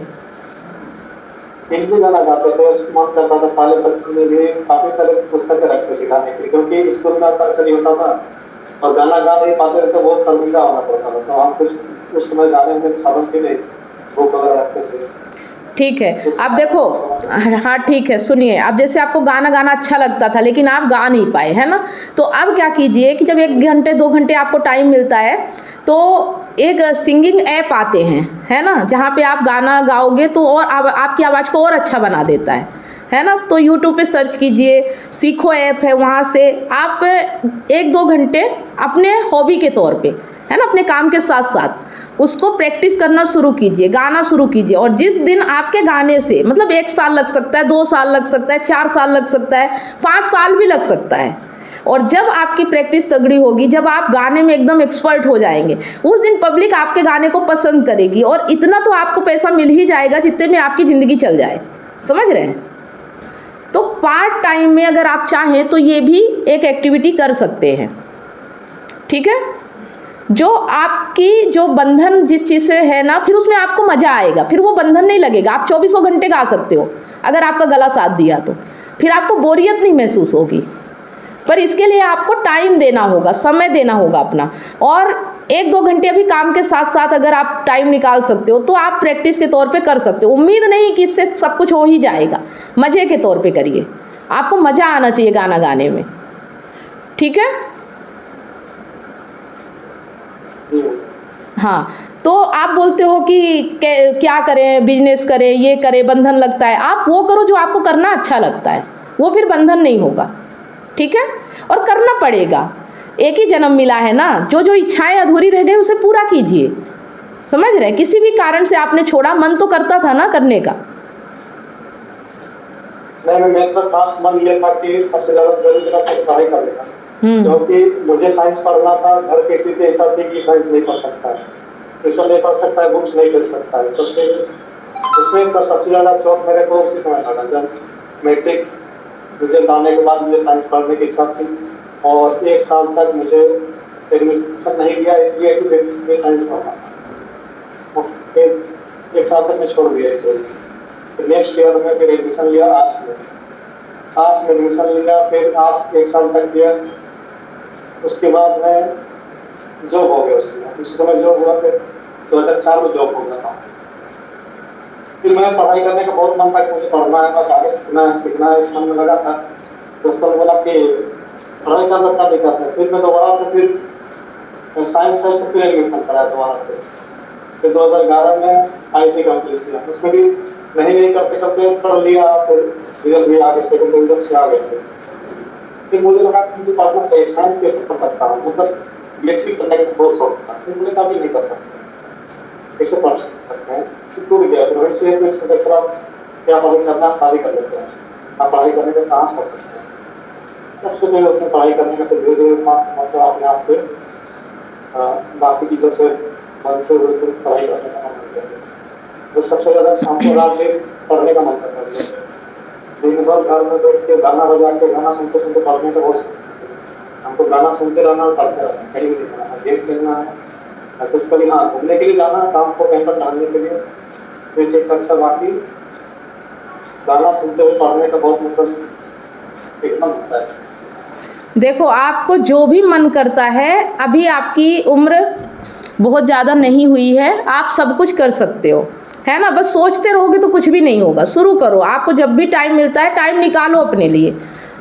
हिंदी गाना गाते थे। मन करता था, पहले बचपन में भी काफी सारे पुस्तकें रखते थे गाने की, क्योंकि स्कूल में अक्सर नहीं होता था और गाना गा नहीं पाते थे तो बहुत शर्मिंदा होना पड़ता था। तो हम कुछ उस समय गाने में साधन के लिए बुक वगैरह रखते थे। ठीक है, आप देखो, हाँ ठीक है, सुनिए, अब जैसे आपको गाना गाना अच्छा लगता था लेकिन आप गा नहीं पाए, है ना। तो अब क्या कीजिए कि जब 1 घंटे 2 घंटे आपको टाइम मिलता है तो एक सिंगिंग ऐप आते हैं, है ना, जहाँ पे आप गाना गाओगे तो और आपकी आवाज़ को और अच्छा बना देता है ना। तो यूट्यूब पे सर्च कीजिए, सीखो ऐप है, वहाँ से आप 1-2 घंटे अपने हॉबी के तौर पे, है ना, अपने काम के साथ साथ उसको प्रैक्टिस करना शुरू कीजिए, गाना शुरू कीजिए। और जिस दिन आपके गाने से मतलब 1 साल लग सकता है, 2 साल लग सकता है, 4 साल लग सकता है, 5 साल भी लग सकता है। और जब आपकी प्रैक्टिस तगड़ी होगी, जब आप गाने में एकदम एक्सपर्ट हो जाएंगे, उस दिन पब्लिक आपके गाने को पसंद करेगी और इतना तो आपको पैसा मिल ही जाएगा जितने में आपकी ज़िंदगी चल जाए। समझ रहे हैं? तो पार्ट टाइम में अगर आप चाहें तो ये भी एक एक्टिविटी कर सकते हैं, ठीक है। जो आपकी जो बंधन जिस चीज़ से है ना, फिर उसमें आपको मज़ा आएगा, फिर वो बंधन नहीं लगेगा। आप 24 घंटे गा सकते हो अगर आपका गला साथ दिया तो, फिर आपको बोरियत नहीं महसूस होगी। पर इसके लिए आपको टाइम देना होगा, समय देना होगा अपना। और 1-2 घंटे अभी काम के साथ साथ अगर आप टाइम निकाल सकते हो तो आप प्रैक्टिस के तौर पे कर सकते हो। उम्मीद नहीं कि इससे सब कुछ हो ही जाएगा, मज़े के तौर पे करिए। आपको मज़ा आना चाहिए गाना गाने में, ठीक है। हाँ, तो आप बोलते हो कि क्या करें, बिजनेस करें, ये करें, बंधन लगता है। आप वो करो जो आपको करना अच्छा लगता है, वो फिर बंधन नहीं होगा, ठीक है। और करना पड़ेगा, एक ही जन्म मिला है ना, जो जो इच्छाएं अधूरी रह गई उसे पूरा कीजिए। समझ रहे हैं? किसी भी कारण से आपने छोड़ा, मन तो करता था ना करने का। नहीं, मेरा तो खास मन ये था कि सबसे ज्यादा जरूरी था कि पढ़ाई कर लेना, क्योंकि मुझे साइंस पढ़ना था। घर की स्थिति ऐसा थी कि साइंस नहीं पढ़ सकता है, इसको नहीं पढ़ सकता है, बुक्स नहीं कर सकता है। तो फिर उसमें तो सबसे ज्यादा शौक मेरे को उसी समय था जब मैट्रिक रिजल्ट आने के बाद मुझे साइंस पढ़ने की इच्छा थी। और 1 साल तक मुझे एडमिशन नहीं लिया, इसलिए कि मैं साइंस पढ़ा। फिर 1 साल तक मैं छोड़ दिया इसे। फिर नेक्स्ट ईयर में फिर एडमिशन लिया आर्ट्स में एडमिशन लिया। फिर आर्ट्स 1 साल तक किया। उसके बाद मैं जॉब हो गया उसमें, उसी समय जॉब हुआ। फिर 2004 में जॉब हो गया था। फिर मैं पढ़ाई करने का बहुत मन था, मुझे पढ़ना है, बस आगे सीखना है, इस मन में लगा था। दोस्तों ने बोला कि पढ़ाई कर लेता, नहीं करते। फिर मैं दोबारा से फिर साइंस से फिर एडमिशन कराया दोबारा से। फिर 2011 में IC कंप्लीट किया। उसमें भी नहीं करते करते पढ़ लिया। फिर रिजल्ट भी आगे सेकंड डिवीजन से आ गए। फिर मुझे लगा कि मुझे पढ़ना चाहिए, साइंस कैसे पढ़ सकता हूँ, मतलब PhD करने का बहुत शौक था। फिर मुझे कभी नहीं पता कैसे पढ़ सकते हैं। टूट गया। फिर वैसे क्या पढ़ाई करना, शादी कर लेते हैं। आप पढ़ाई करने का कहाँ पढ़ सकते हैं। उससे फिर उसने पढ़ाई करने का धीरे धीरे मतलब अपने आप से बाकी चीज़ों से पढ़ाई करने का मन किया। तो सबसे ज़्यादा हमको रात दिन पढ़ने का मन करता है। दिन भर घर में बैठ के गाना बजा के गाना सुनते सुनते पढ़ने का बहुत हमको गाना सुनते रहना और पढ़ते रहना, कहीं भी नहीं जाना, गेम खेलना है या कुछ कभी हाँ घूमने के लिए जाना है शाम को कहीं पर टहलने के लिए फिर ठीक करता, बाकी गाना सुनते हुए पढ़ने का बहुत मतलब एक मन होता है। देखो आपको जो भी मन करता है, अभी आपकी उम्र बहुत ज़्यादा नहीं हुई है, आप सब कुछ कर सकते हो, है ना। बस सोचते रहोगे तो कुछ भी नहीं होगा। शुरू करो, आपको जब भी टाइम मिलता है टाइम निकालो अपने लिए,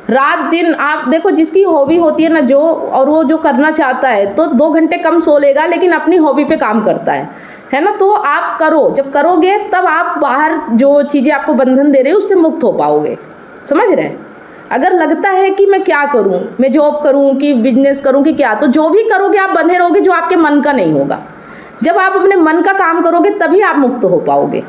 रात दिन। आप देखो जिसकी हॉबी होती है ना जो, और वो जो करना चाहता है तो 2 घंटे कम सो लेगा लेकिन अपनी हॉबी पे काम करता है ना। तो आप करो, जब करोगे तब आप बाहर जो चीज़ें आपको बंधन दे रहे हैं उससे मुक्त हो पाओगे, समझ रहे हैं। अगर लगता है कि मैं क्या करूं, मैं जॉब करूं कि बिजनेस करूं कि क्या, तो जो भी करोगे आप बंधे रहोगे जो आपके मन का नहीं होगा। जब आप अपने मन का काम करोगे तभी आप मुक्त हो पाओगे,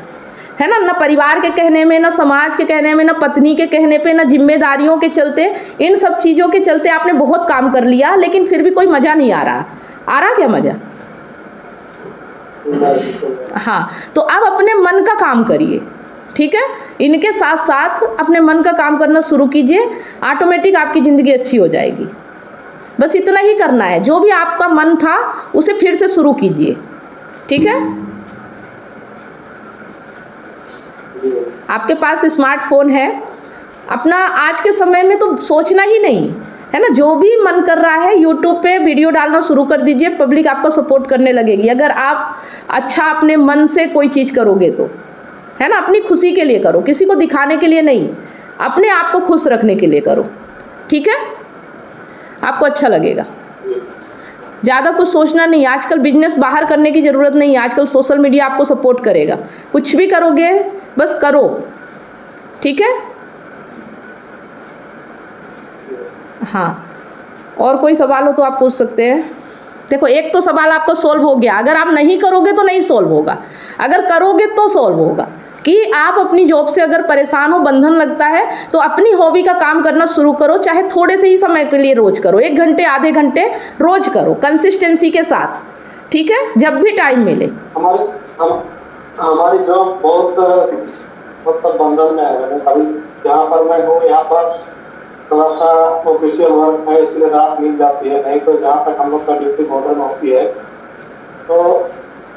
है ना। ना परिवार के कहने में, ना समाज के कहने में, ना पत्नी के कहने पे, ना जिम्मेदारियों के चलते, इन सब चीज़ों के चलते आपने बहुत काम कर लिया लेकिन फिर भी कोई मज़ा नहीं आ रहा क्या मज़ा? हाँ, तो अब अपने मन का काम करिए, ठीक है। इनके साथ साथ अपने मन का काम करना शुरू कीजिए, ऑटोमेटिक आपकी ज़िंदगी अच्छी हो जाएगी। बस इतना ही करना है, जो भी आपका मन था उसे फिर से शुरू कीजिए, ठीक है। आपके पास स्मार्टफोन है अपना, आज के समय में तो सोचना ही नहीं है ना। जो भी मन कर रहा है यूट्यूब पे वीडियो डालना शुरू कर दीजिए, पब्लिक आपको सपोर्ट करने लगेगी। अगर आप अच्छा अपने मन से कोई चीज़ करोगे तो, है ना। अपनी खुशी के लिए करो, किसी को दिखाने के लिए नहीं, अपने आप को खुश रखने के लिए करो, ठीक है। आपको अच्छा लगेगा, ज़्यादा कुछ सोचना नहीं। आजकल बिजनेस बाहर करने की ज़रूरत नहीं, आजकल सोशल मीडिया आपको सपोर्ट करेगा। कुछ भी करोगे बस करो, ठीक है। हाँ, और कोई सवाल हो तो आप पूछ सकते हैं। देखो एक तो सवाल आपको सोल्व हो गया, अगर आप नहीं करोगे तो नहीं सोल्व होगा, अगर करोगे तो सोल्व होगा। कि आप अपनी जॉब से अगर परेशान हो, बंधन लगता है, तो अपनी हॉबी का काम करना शुरू करो, चाहे थोड़े से ही समय के लिए रोज करो, 1 घंटे आधे घंटे रोज करो कंसिस्टेंसी के साथ, ठीक है, जब भी टाइम मिले। हमारी जॉब बहुत मतलब बंधन में है। अभी जहाँ पर मैं हूँ यहाँ पर थोड़ा सा ऑफिशियल वर्क है, इसलिए रात मिल जाती है, नहीं तो जहाँ तक हम लोग का ड्यूटी बॉर्डर में होती है तो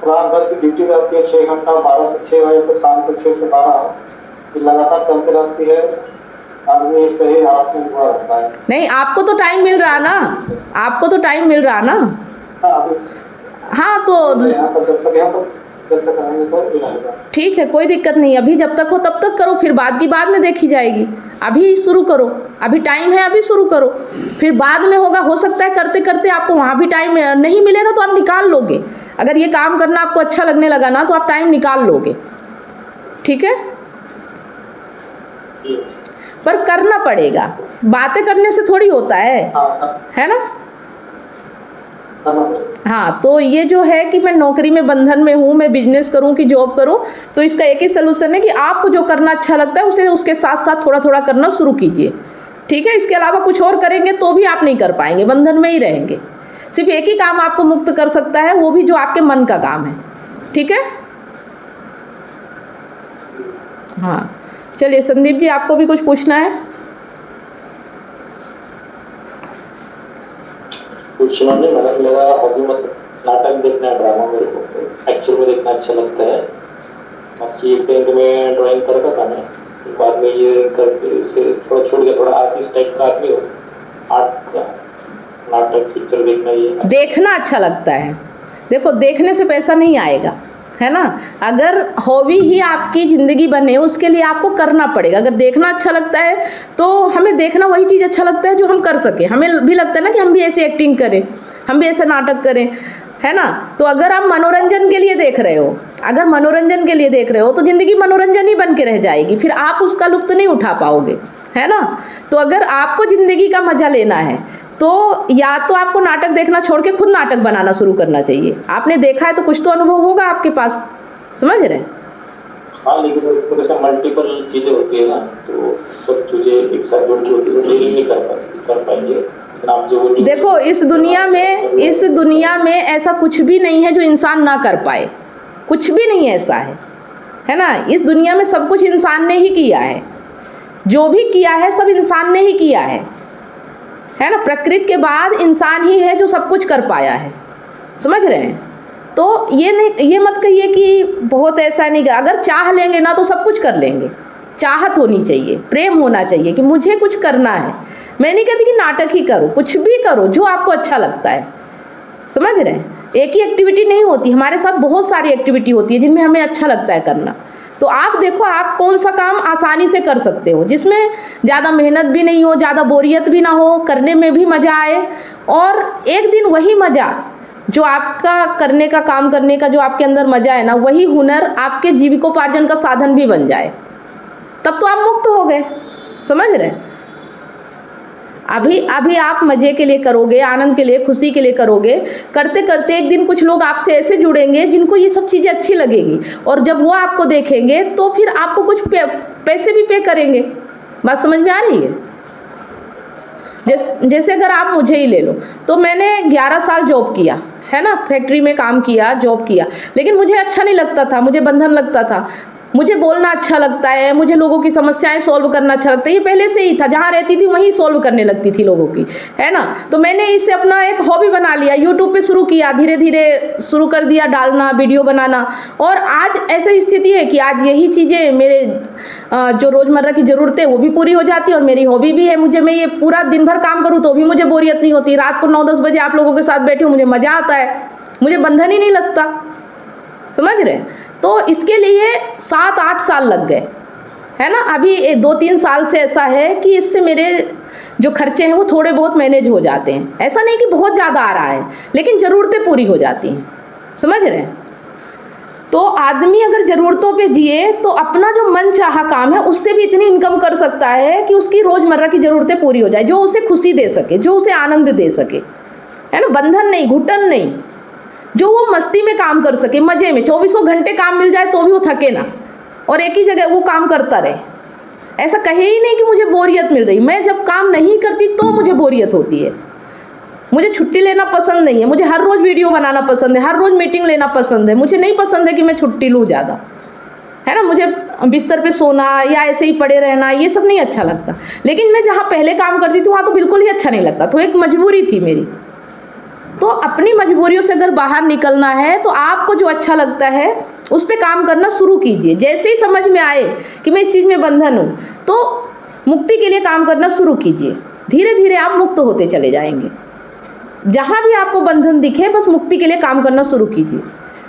रात भर की ड्यूटी रहती है 6 घंटा, 12 से 6 बजे तो शाम को 6 से 12 लगातार चलती रहती है। आदमी सही हरासमेंट हुआ रहता है। नहीं, आपको तो टाइम मिल रहा ना, आपको तो टाइम मिल रहा ना। हाँ, तो यहाँ पर जब तक रहेंगे तो ठीक है, कोई दिक्कत नहीं। अभी जब तक हो तब तक करो, फिर बाद की बाद में देखी जाएगी। अभी शुरू करो, अभी टाइम है, अभी शुरू करो, फिर बाद में होगा। हो सकता है करते करते आपको वहाँ भी टाइम नहीं मिलेगा तो आप निकाल लोगे। अगर ये काम करना आपको अच्छा लगने लगा ना तो आप टाइम निकाल लोगे, ठीक है। पर करना पड़ेगा, बातें करने से थोड़ी होता है ना। हाँ, तो ये जो है कि मैं नौकरी में बंधन में हूँ, मैं बिजनेस करूँ कि जॉब करूँ, तो इसका एक ही सलूशन है कि आपको जो करना अच्छा लगता है उसे उसके साथ साथ थोड़ा थोड़ा करना शुरू कीजिए, ठीक है। इसके अलावा कुछ और करेंगे तो भी आप नहीं कर पाएंगे, बंधन में ही रहेंगे। सिर्फ एक ही काम आपको मुक्त कर सकता है, वो भी जो आपके मन का काम है, ठीक है। हाँ, चलिए संदीप जी, आपको भी कुछ पूछना है? पूछना नहीं मैडम, मेरा हॉबी मतलब नाटक देखना है, ड्रामा मेरे को एक्चुअल में देखना अच्छा लगता है। बाकी 10th में ड्राइंग करता था मैं, बाद में ये करके इसे थोड़ा छोड़ गया, थोड़ा आर्टिस्ट टाइप का आदमी हो, आर्ट का नाटक पिक्चर देखना ये देखना अच्छा लगता है। देखो देखने से पैसा नहीं आएगा, है ना। अगर हॉबी ही आपकी ज़िंदगी बने उसके लिए आपको करना पड़ेगा। अगर देखना अच्छा लगता है तो हमें देखना वही चीज़ अच्छा लगता है जो हम कर सकें। हमें भी लगता है ना कि हम भी ऐसे एक्टिंग करें, हम भी ऐसे नाटक करें, है ना। तो अगर आप मनोरंजन के लिए देख रहे हो, अगर मनोरंजन के लिए देख रहे हो तो ज़िंदगी मनोरंजन ही बन के रह जाएगी, फिर आप उसका लुत्फ़ नहीं उठा पाओगे, है ना। तो अगर आपको ज़िंदगी का मज़ा लेना है तो या तो आपको नाटक देखना छोड़ के खुद नाटक बनाना शुरू करना चाहिए। आपने देखा है तो कुछ तो अनुभव होगा आपके पास, समझ रहे हैं। हाँ, लेकिन जैसे मल्टीपल चीज़ें होती है ना, तो सब चीज़ें एक साथ जुड़ के होती है, तो नहीं कर पाएंगे। देखो इस दुनिया में ऐसा कुछ भी नहीं है जो इंसान ना कर पाए, कुछ भी नहीं ऐसा है ना। इस दुनिया में सब कुछ इंसान ने ही किया है, जो भी किया है सब इंसान ने ही किया है ना। प्रकृति के बाद इंसान ही है जो सब कुछ कर पाया है, समझ रहे हैं। तो ये मत कहिए कि बहुत ऐसा नहीं, अगर चाह लेंगे ना तो सब कुछ कर लेंगे। चाहत होनी चाहिए, प्रेम होना चाहिए कि मुझे कुछ करना है। मैं नहीं कहती कि नाटक ही करो, कुछ भी करो जो आपको अच्छा लगता है, समझ रहे हैं। एक ही एक्टिविटी नहीं होती, हमारे साथ बहुत सारी एक्टिविटी होती है जिनमें हमें अच्छा लगता है करना। तो आप देखो आप कौन सा काम आसानी से कर सकते हो, जिसमें ज़्यादा मेहनत भी नहीं हो, ज़्यादा बोरियत भी ना हो, करने में भी मज़ा आए। और एक दिन वही मज़ा जो आपका करने का, काम करने का जो आपके अंदर मज़ा है ना, वही हुनर आपके जीविकोपार्जन का साधन भी बन जाए, तब तो आप मुक्त हो गए, समझ रहे हैं। अभी आप मज़े के लिए करोगे, आनंद के लिए, खुशी के लिए करोगे, करते करते एक दिन कुछ लोग आपसे ऐसे जुड़ेंगे जिनको ये सब चीज़ें अच्छी लगेगी, और जब वो आपको देखेंगे तो फिर आपको कुछ पैसे भी पे करेंगे। बात समझ में आ रही है। जैसे अगर आप मुझे ही ले लो, तो मैंने 11 साल जॉब किया है ना, फैक्ट्री में काम किया, जॉब किया, लेकिन मुझे अच्छा नहीं लगता था, मुझे बंधन लगता था। मुझे बोलना अच्छा लगता है, मुझे लोगों की समस्याएं सॉल्व करना अच्छा लगता है, ये पहले से ही था। जहाँ रहती थी वहीं सॉल्व करने लगती थी लोगों की, है ना। तो मैंने इसे अपना एक हॉबी बना लिया, यूट्यूब पे शुरू किया, धीरे धीरे शुरू कर दिया डालना, वीडियो बनाना। और आज ऐसी स्थिति है कि आज यही चीज़ें मेरे जो रोज़मर्रा की ज़रूरतें वो भी पूरी हो जाती है, और मेरी हॉबी भी है। मैं ये पूरा दिन भर काम करूँ तो भी मुझे बोरियत नहीं होती। रात को 9-10 बजे आप लोगों के साथ बैठी हूँ, मुझे मज़ा आता है, मुझे बंधन ही नहीं लगता, समझ रहे हैं। तो इसके लिए 7-8 साल लग गए, है ना। अभी 2-3 साल से ऐसा है कि इससे मेरे जो खर्चे हैं वो थोड़े बहुत मैनेज हो जाते हैं। ऐसा नहीं कि बहुत ज़्यादा आ रहा है, लेकिन ज़रूरतें पूरी हो जाती हैं, समझ रहे हैं। तो आदमी अगर ज़रूरतों पे जिए तो अपना जो मन चाहा काम है उससे भी इतनी इनकम कर सकता है कि उसकी रोज़मर्रा की ज़रूरतें पूरी हो जाए, जो उसे खुशी दे सके, जो उसे आनंद दे सके, है ना। बंधन नहीं, घुटन नहीं, जो वो मस्ती में काम कर सके, मज़े में 24 घंटे काम मिल जाए तो भी वो थके ना, और एक ही जगह वो काम करता रहे। ऐसा कहे ही नहीं कि मुझे बोरियत मिल रही। मैं जब काम नहीं करती तो मुझे बोरियत होती है। मुझे छुट्टी लेना पसंद नहीं है, मुझे हर रोज़ वीडियो बनाना पसंद है, हर रोज़ मीटिंग लेना पसंद है। मुझे नहीं पसंद है कि मैं छुट्टी लूँ ज़्यादा, है ना। मुझे बिस्तर पे सोना या ऐसे ही पड़े रहना ये सब नहीं अच्छा लगता। लेकिन मैं जहाँ पहले काम करती थी वहाँ तो बिल्कुल ही अच्छा नहीं लगता, तो एक मजबूरी थी मेरी। तो अपनी मजबूरियों से अगर बाहर निकलना है तो आपको जो अच्छा लगता है उस पर काम करना शुरू कीजिए। जैसे ही समझ में आए कि मैं इस चीज़ में बंधन हूँ तो मुक्ति के लिए काम करना शुरू कीजिए। धीरे धीरे आप मुक्त होते चले जाएंगे। जहाँ भी आपको बंधन दिखे बस मुक्ति के लिए काम करना शुरू कीजिए।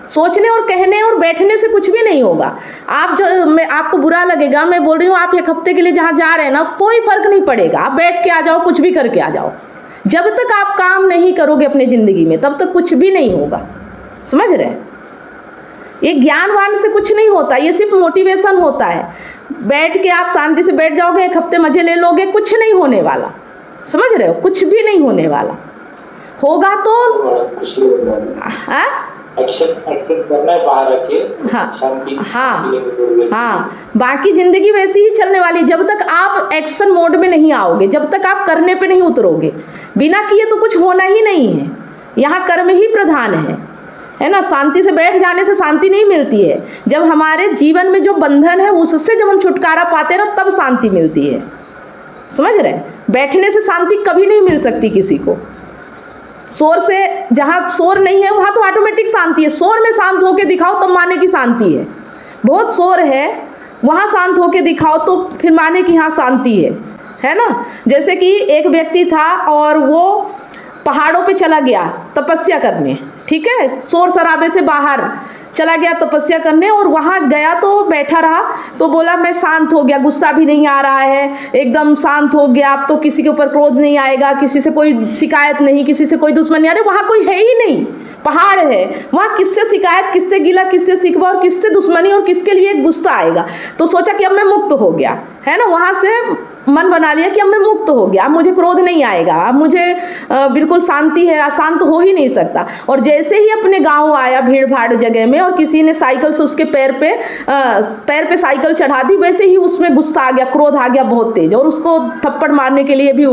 सोचने और कहने और बैठने से कुछ भी नहीं होगा। आपको बुरा लगेगा, मैं बोल रही हूँ, आप 1 हफ्ते के लिए जहाँ जा रहे हैं ना, कोई फर्क नहीं पड़ेगा। आप बैठ के आ जाओ, कुछ भी करके आ जाओ। जब तक आप काम नहीं करोगे अपनी ज़िंदगी में तब तक कुछ भी नहीं होगा, समझ रहे हैं। ये ज्ञानवान से कुछ नहीं होता, ये सिर्फ मोटिवेशन होता है। बैठ के आप शांति से बैठ जाओगे, 1 हफ्ते मज़े ले लोगे, कुछ नहीं होने वाला, समझ रहे हो, कुछ भी नहीं होने वाला। होगा तो करना है बाहर आके, हाँ, बाकी ज़िंदगी वैसी ही चलने वाली जब तक आप एक्शन मोड में नहीं आओगे, जब तक आप करने पे नहीं उतरोगे। बिना किए तो कुछ होना ही नहीं है। यहाँ कर्म ही प्रधान है ना। शांति से बैठ जाने से शांति नहीं मिलती है। जब हमारे जीवन में जो बंधन है उससे जब हम छुटकारा पाते हैं ना, तब शांति मिलती है, समझ रहे हैं। बैठने से शांति कभी नहीं मिल सकती किसी को। शोर से, जहाँ शोर नहीं है वहाँ तो ऑटोमेटिक शांति है। शोर में शांत होके दिखाओ तब माने की शांति है। बहुत शोर है, वहाँ शांत होके दिखाओ तो फिर माने की हाँ शांति है ना। जैसे कि एक व्यक्ति था और वो पहाड़ों पे चला गया तपस्या करने, ठीक है, शोर शराबे से बाहर चला गया तपस्या करने, और वहाँ गया तो बैठा रहा तो बोला मैं शांत हो गया, गुस्सा भी नहीं आ रहा है, एकदम शांत हो गया, अब तो किसी के ऊपर क्रोध नहीं आएगा, किसी से कोई शिकायत नहीं, किसी से कोई दुश्मनी आ रही। वहाँ कोई है ही नहीं, पहाड़ है, वहाँ किससे शिकायत, किससे गिला, किससे शिकवा और किससे दुश्मनी और किसके लिए गुस्सा आएगा। तो सोचा कि अब मैं मुक्त हो गया, है ना। वहाँ से मन बना लिया कि अब मैं मुक्त हो गया, अब मुझे क्रोध नहीं आएगा, अब मुझे बिल्कुल शांति है, अशांत हो ही नहीं सकता। और जैसे ही अपने गांव आया भीड़ भाड़ जगह में और किसी ने साइकिल से उसके पैर पे साइकिल चढ़ा दी, वैसे ही उसमें गुस्सा आ गया, क्रोध आ गया बहुत तेज, और उसको थप्पड़ मारने के लिए भी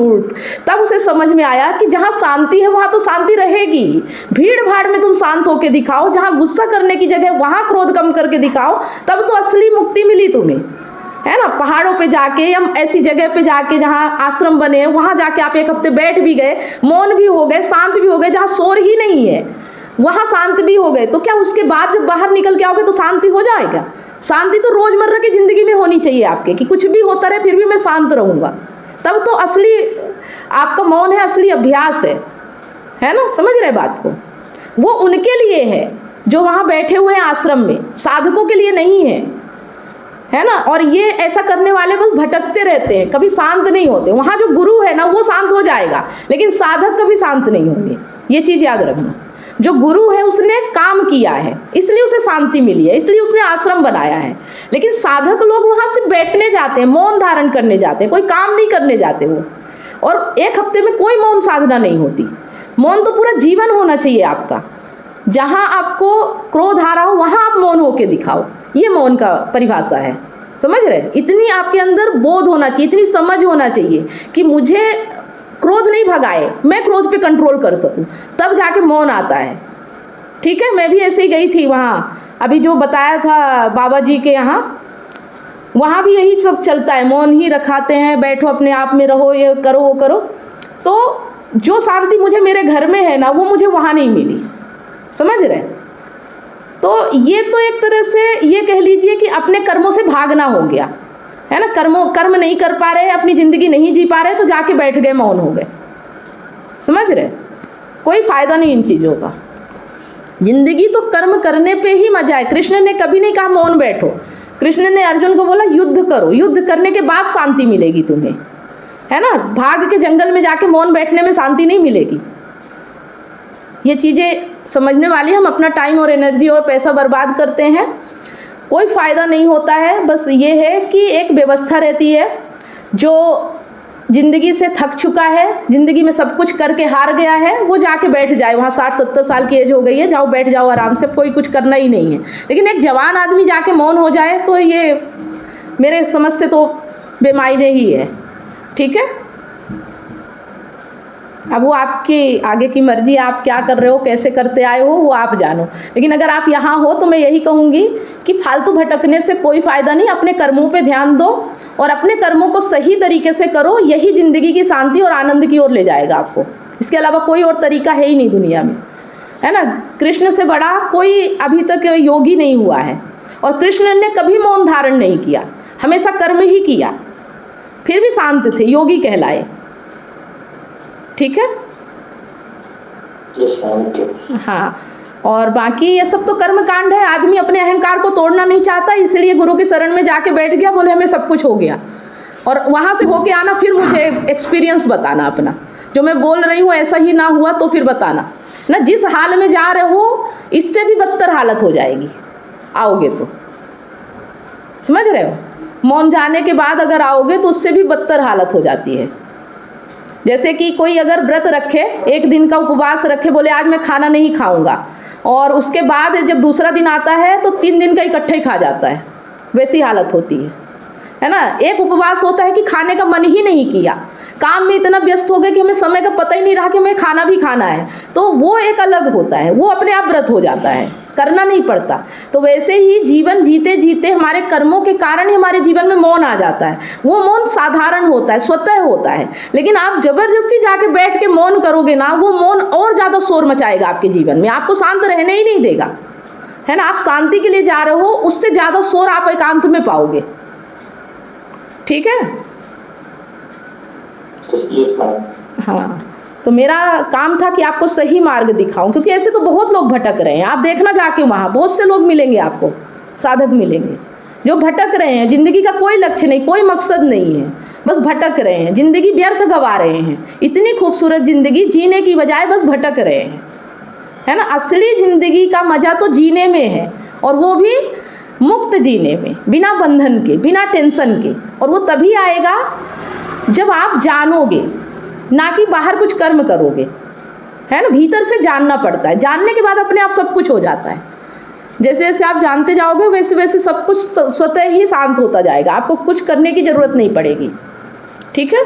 तब उसे समझ में आया कि जहाँ शांति है वहाँ तो शांति रहेगी। भीड़ भाड़ में तुम शांत होकर दिखाओ, जहाँ गुस्सा करने की जगह वहाँ क्रोध कम करके दिखाओ, तब तो असली मुक्ति मिली तुम्हें, है ना। पहाड़ों पे जाके या ऐसी जगह पे जाके जहाँ आश्रम बने वहाँ जाके आप एक हफ्ते बैठ भी गए, मौन भी हो गए, शांत भी हो गए, जहाँ शोर ही नहीं है वहाँ शांत भी हो गए, तो क्या उसके बाद जब बाहर निकल के आओगे तो शांति हो जाएगा। शांति तो रोजमर्रा की जिंदगी में होनी चाहिए आपके, कि कुछ भी होता रहे फिर भी मैं शांत रहूँगा, तब तो असली आपका मौन है, असली अभ्यास है ना। समझ रहे बात को। वो उनके लिए है जो वहाँ बैठे हुए हैं आश्रम में, साधकों के लिए नहीं है ना। और ये ऐसा करने वाले बस भटकते रहते हैं, कभी शांत नहीं होते। वहाँ जो गुरु है ना वो शांत हो जाएगा, लेकिन साधक कभी शांत नहीं होंगे, ये चीज़ याद रखना। जो गुरु है उसने काम किया है, इसलिए उसे शांति मिली है, इसलिए उसने आश्रम बनाया है। लेकिन साधक लोग वहाँ से बैठने जाते हैं, मौन धारण करने जाते हैं, कोई काम नहीं करने जाते वो। और एक हफ्ते में कोई मौन साधना नहीं होती। मौन तो पूरा जीवन होना चाहिए आपका। जहाँ आपको क्रोध आ रहा हो वहाँ आप मौन होके दिखाओ, ये मौन का परिभाषा है। समझ रहे? इतनी आपके अंदर बोध होना चाहिए, इतनी समझ होना चाहिए कि मुझे क्रोध नहीं भगाए, मैं क्रोध पे कंट्रोल कर सकूं, तब जाके मौन आता है। ठीक है, मैं भी ऐसे ही गई थी वहाँ, अभी जो बताया था बाबा जी के यहाँ, वहाँ भी यही सब चलता है, मौन ही रखाते हैं, बैठो अपने आप में रहो, ये करो वो करो। तो जो शांति मुझे मेरे घर में है ना वो मुझे वहाँ नहीं मिली। समझ रहे? तो ये तो एक तरह से ये कह लीजिए कि अपने कर्मों से भागना हो गया, है ना। कर्म नहीं कर पा रहे, अपनी ज़िंदगी नहीं जी पा रहे, तो जाके बैठ गए, मौन हो गए। समझ रहे? कोई फ़ायदा नहीं इन चीज़ों का। ज़िंदगी तो कर्म करने पे ही मजा है। कृष्ण ने कभी नहीं कहा मौन बैठो। कृष्ण ने अर्जुन को बोला युद्ध करो, युद्ध करने के बाद शांति मिलेगी तुम्हें, है ना। भाग के जंगल में जाके मौन बैठने में शांति नहीं मिलेगी। ये चीज़ें समझने वाली। हम अपना टाइम और एनर्जी और पैसा बर्बाद करते हैं, कोई फ़ायदा नहीं होता है। बस ये है कि एक व्यवस्था रहती है, जो ज़िंदगी से थक चुका है, ज़िंदगी में सब कुछ करके हार गया है, वो जाके बैठ जाए वहाँ। 60-70 साल की एज हो गई है, जाओ बैठ जाओ आराम से, कोई कुछ करना ही नहीं है। लेकिन एक जवान आदमी जाके मौन हो जाए तो ये मेरे समझ से तो बेमायने ही है। ठीक है, अब वो आपकी आगे की मर्जी, आप क्या कर रहे हो, कैसे करते आए हो, वो आप जानो। लेकिन अगर आप यहाँ हो तो मैं यही कहूँगी कि फालतू भटकने से कोई फ़ायदा नहीं। अपने कर्मों पे ध्यान दो और अपने कर्मों को सही तरीके से करो, यही ज़िंदगी की शांति और आनंद की ओर ले जाएगा आपको। इसके अलावा कोई और तरीका है ही नहीं दुनिया में, है ना। कृष्ण से बड़ा कोई अभी तक योगी नहीं हुआ है, और कृष्ण ने कभी मौन धारण नहीं किया, हमेशा कर्म ही किया, फिर भी शांत थे, योगी कहलाए। ठीक है, हाँ। और बाकी ये सब तो कर्म कांड है। आदमी अपने अहंकार को तोड़ना नहीं चाहता, इसलिए गुरु की शरण में जाके बैठ गया, बोले हमें सब कुछ हो गया। और वहाँ से होके आना, फिर मुझे एक्सपीरियंस बताना अपना, जो मैं बोल रही हूँ ऐसा ही ना हुआ तो फिर बताना ना। जिस हाल में जा रहे हो इससे भी बदतर हालत हो जाएगी आओगे तो। समझ रहे हो? मौन जाने के बाद अगर आओगे तो उससे भी बदतर हालत हो जाती है। जैसे कि कोई अगर व्रत रखे, एक दिन का उपवास रखे, बोले आज मैं खाना नहीं खाऊंगा, और उसके बाद जब दूसरा दिन आता है तो 3 दिन का इकट्ठा ही खा जाता है, वैसी हालत होती है ना। एक उपवास होता है कि खाने का मन ही नहीं किया, काम में इतना व्यस्त हो गए कि हमें समय का पता ही नहीं रहा कि हमें खाना भी खाना है, तो वो एक अलग होता है, वो अपने आप व्रत हो जाता है, करना नहीं पड़ता। तो वैसे ही जीवन जीते जीते हमारे कर्मों के कारण ही हमारे जीवन में मौन आ जाता है। वो मौन साधारण होता है, स्वतः होता है। लेकिन आप जबरदस्ती जाके बैठ के मौन करोगे ना, वो मौन और ज़्यादा शोर मचाएगा आपके जीवन में, आपको शांत रहने ही नहीं देगा, है ना। आप शांति के लिए जा रहे हो, उससे ज़्यादा शोर आप एकांत में पाओगे। ठीक है, हाँ। तो मेरा काम था कि आपको सही मार्ग दिखाऊं, क्योंकि ऐसे तो बहुत लोग भटक रहे हैं। आप देखना जाके वहाँ बहुत से लोग मिलेंगे, आपको साधक मिलेंगे जो भटक रहे हैं। ज़िंदगी का कोई लक्ष्य नहीं, कोई मकसद नहीं है, बस भटक रहे हैं, ज़िंदगी व्यर्थ गवा रहे हैं। इतनी खूबसूरत ज़िंदगी जीने की बजाय बस भटक रहे हैं, है ना। असली ज़िंदगी का मज़ा तो जीने में है, और वो भी मुक्त जीने में, बिना बंधन के, बिना टेंशन के। और वो तभी आएगा जब आप जानोगे, ना कि बाहर कुछ कर्म करोगे, है ना। भीतर से जानना पड़ता है, जानने के बाद अपने आप सब कुछ हो जाता है। जैसे जैसे आप जानते जाओगे वैसे वैसे सब कुछ स्वतः ही शांत होता जाएगा, आपको कुछ करने की ज़रूरत नहीं पड़ेगी। ठीक है,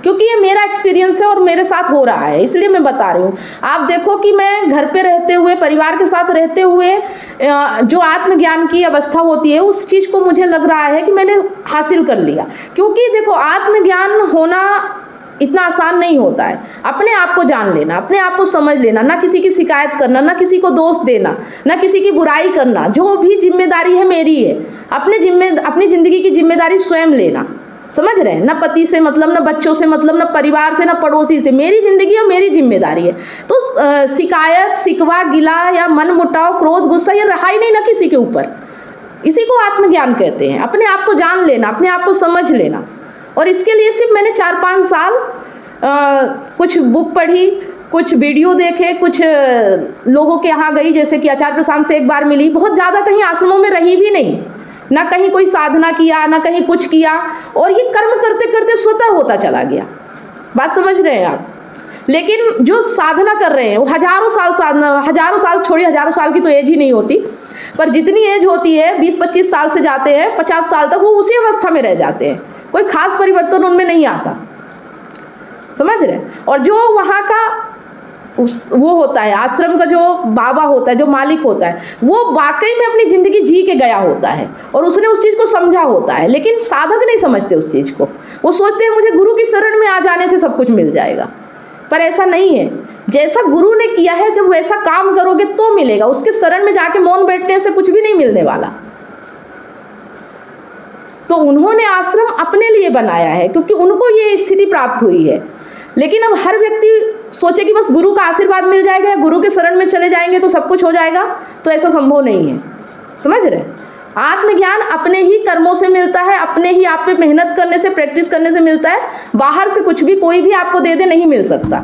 क्योंकि ये मेरा एक्सपीरियंस है और मेरे साथ हो रहा है, इसलिए मैं बता रही हूँ। आप देखो कि मैं घर पे रहते हुए, परिवार के साथ रहते हुए जो आत्मज्ञान की अवस्था होती है, उस चीज़ को मुझे लग रहा है कि मैंने हासिल कर लिया। क्योंकि देखो, आत्मज्ञान होना इतना आसान नहीं होता है। अपने आप को जान लेना, अपने आप को समझ लेना, ना किसी की शिकायत करना, ना किसी को दोष देना, ना किसी की बुराई करना। जो भी जिम्मेदारी है मेरी है, अपनी ज़िंदगी की जिम्मेदारी स्वयं लेना। समझ रहे हैं ना। पति से मतलब, ना बच्चों से मतलब, ना परिवार से, ना पड़ोसी से। मेरी ज़िंदगी और मेरी जिम्मेदारी है। तो शिकायत, शिकवा, गिला या मन मुटाव, क्रोध, गुस्सा, ये रहा ही नहीं ना किसी के ऊपर। इसी को आत्मज्ञान कहते हैं। अपने आप को जान लेना, अपने आप को समझ लेना। और इसके लिए सिर्फ मैंने 4-5 साल कुछ बुक पढ़ी, कुछ वीडियो देखे, कुछ लोगों के यहाँ गई, जैसे कि आचार्य प्रशांत से एक बार मिली। बहुत ज़्यादा कहीं आश्रमों में रही भी नहीं, ना कहीं कोई साधना किया, ना कहीं कुछ किया। और ये कर्म करते करते स्वतः होता चला गया। बात समझ रहे हैं आप। लेकिन जो साधना कर रहे हैं वो हज़ारों साल साधना, हज़ारों साल छोड़िए, हज़ारों साल की तो एज ही नहीं होती, पर जितनी एज होती है 20-25 साल से जाते हैं 50 साल तक, वो उसी अवस्था में रह जाते हैं। कोई खास परिवर्तन उनमें नहीं आता। समझ रहे हैं। और जो वहाँ का वो होता है, आश्रम का जो बाबा होता है, जो मालिक होता है, वो वाकई में अपनी ज़िंदगी जी के गया होता है और उसने उस चीज़ को समझा होता है। लेकिन साधक नहीं समझते उस चीज़ को। वो सोचते हैं मुझे गुरु की शरण में आ जाने से सब कुछ मिल जाएगा, पर ऐसा नहीं है। जैसा गुरु ने किया है, जब वैसा काम करोगे तो मिलेगा। उसके शरण में जाके मौन बैठने से कुछ भी नहीं मिलने वाला। तो उन्होंने आश्रम अपने लिए बनाया है, क्योंकि उनको ये स्थिति प्राप्त हुई है। लेकिन अब हर व्यक्ति सोचे कि बस गुरु का आशीर्वाद मिल जाएगा या गुरु के शरण में चले जाएंगे तो सब कुछ हो जाएगा, तो ऐसा संभव नहीं है। समझ रहे। आत्मज्ञान अपने ही कर्मों से मिलता है, अपने ही आप पे मेहनत करने से, प्रैक्टिस करने से मिलता है। बाहर से कुछ भी कोई भी आपको दे दे नहीं मिल सकता,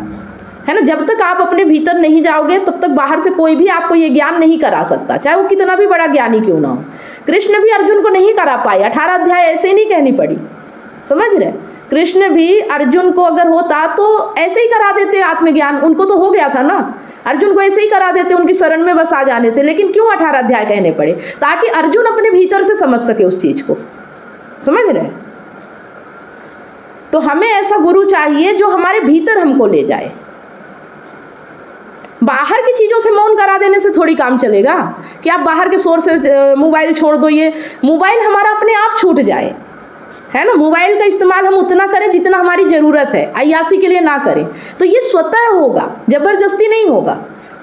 है ना। जब तक आप अपने भीतर नहीं जाओगे तब तक बाहर से कोई भी आपको ये ज्ञान नहीं करा सकता, चाहे वो कितना भी बड़ा ज्ञानी क्यों ना हो। कृष्ण भी अर्जुन को नहीं करा पाए, 18 अध्याय ऐसे ही नहीं कहनी पड़ी। समझ रहे। कृष्ण भी अर्जुन को अगर होता तो ऐसे ही करा देते आत्मज्ञान, उनको तो हो गया था ना। अर्जुन को ऐसे ही करा देते उनकी शरण में बस आ जाने से। लेकिन क्यों 18 अध्याय कहने पड़े? ताकि अर्जुन अपने भीतर से समझ सके उस चीज को। समझ रहे। तो हमें ऐसा गुरु चाहिए जो हमारे भीतर हमको ले जाए। बाहर की चीज़ों से मौन करा देने से थोड़ी काम चलेगा कि आप बाहर के शोर से मोबाइल छोड़ दो। ये मोबाइल हमारा अपने आप छूट जाए, है ना। मोबाइल का इस्तेमाल हम उतना करें जितना हमारी ज़रूरत है, अय्यासी के लिए ना करें। तो ये स्वतः होगा, ज़बरदस्ती नहीं होगा।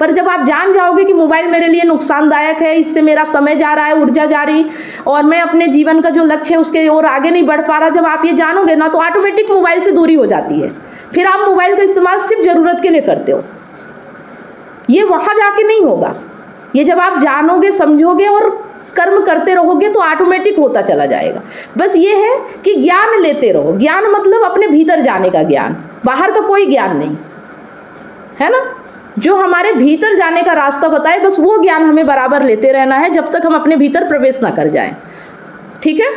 पर जब आप जान जाओगे कि मोबाइल मेरे लिए नुकसानदायक है, इससे मेरा समय जा रहा है, ऊर्जा जा रही, और मैं अपने जीवन का जो लक्ष्य है उसके और आगे नहीं बढ़ पा रहा, जब आप ये जानोगे ना, तो ऑटोमेटिक मोबाइल से दूरी हो जाती है। फिर आप मोबाइल का इस्तेमाल सिर्फ ज़रूरत के लिए करते हो। ये वहाँ जाके नहीं होगा। ये जब आप जानोगे, समझोगे और कर्म करते रहोगे तो ऑटोमेटिक होता चला जाएगा। बस ये है कि ज्ञान लेते रहो। ज्ञान मतलब अपने भीतर जाने का ज्ञान, बाहर का कोई ज्ञान नहीं, है ना। जो हमारे भीतर जाने का रास्ता बताए, बस वो ज्ञान हमें बराबर लेते रहना है जब तक हम अपने भीतर प्रवेश ना कर जाएं। ठीक है।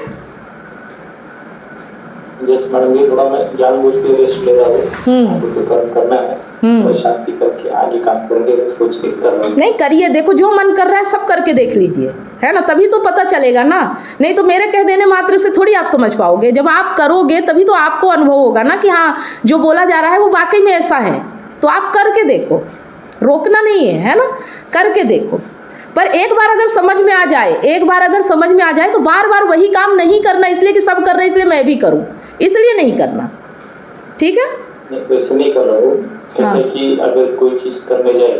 जैसे मैडम ये थोड़ा मैं जानबूझ के रेस्ट ले रहा हूँ, तो कर्म करना है, और शांति करके आगे काम करेंगे, सोच के कर रहा हूँ। नहीं करिए, देखो जो मन कर रहा है सब करके देख लीजिए, है ना। तभी तो पता चलेगा ना। नहीं तो मेरे कह देने मात्र से थोड़ी आप समझ पाओगे। जब आप करोगे तभी तो आपको अनुभव होगा ना कि हाँ जो बोला जा रहा है वो वाकई में ऐसा है। तो आप करके देखो, रोकना नहीं है, है ना। करके देखो। पर एक बार अगर समझ में आ जाए, तो बार बार वही काम नहीं करना, इसलिए कि सब कर रहे हैं इसलिए मैं भी करूं, इसलिए नहीं करना। ठीक है। वैसे नहीं कर रहा हूँ। जैसे कि अगर कोई चीज करने जाए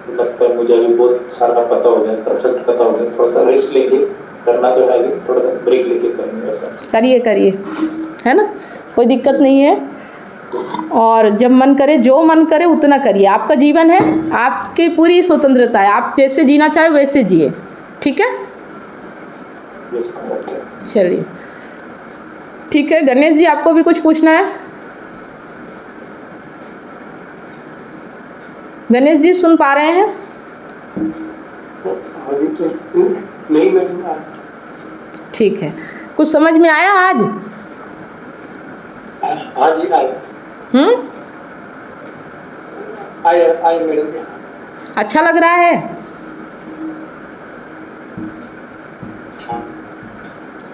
तो लगता है मुझे अभी बहुत सारा पता हो जाए, परफेक्ट पता हो जाए, थोड़ा सा रेस्ट लेके करना तो है, थोड़ा सा ब्रेक लेके करेंगे। ऐसा करिए, है ना, कोई दिक्कत नहीं है। और जब मन करे, जो मन करे उतना करिए। आपका जीवन है, आपकी पूरी स्वतंत्रता है, आप जैसे जीना चाहे वैसे जिए। ठीक है। चलिए ठीक है। गणेश जी आपको भी कुछ पूछना है? गणेश जी सुन पा रहे हैं? ठीक है। कुछ समझ में आया आज? हाँ जी आए मैडम। अच्छा लग रहा है?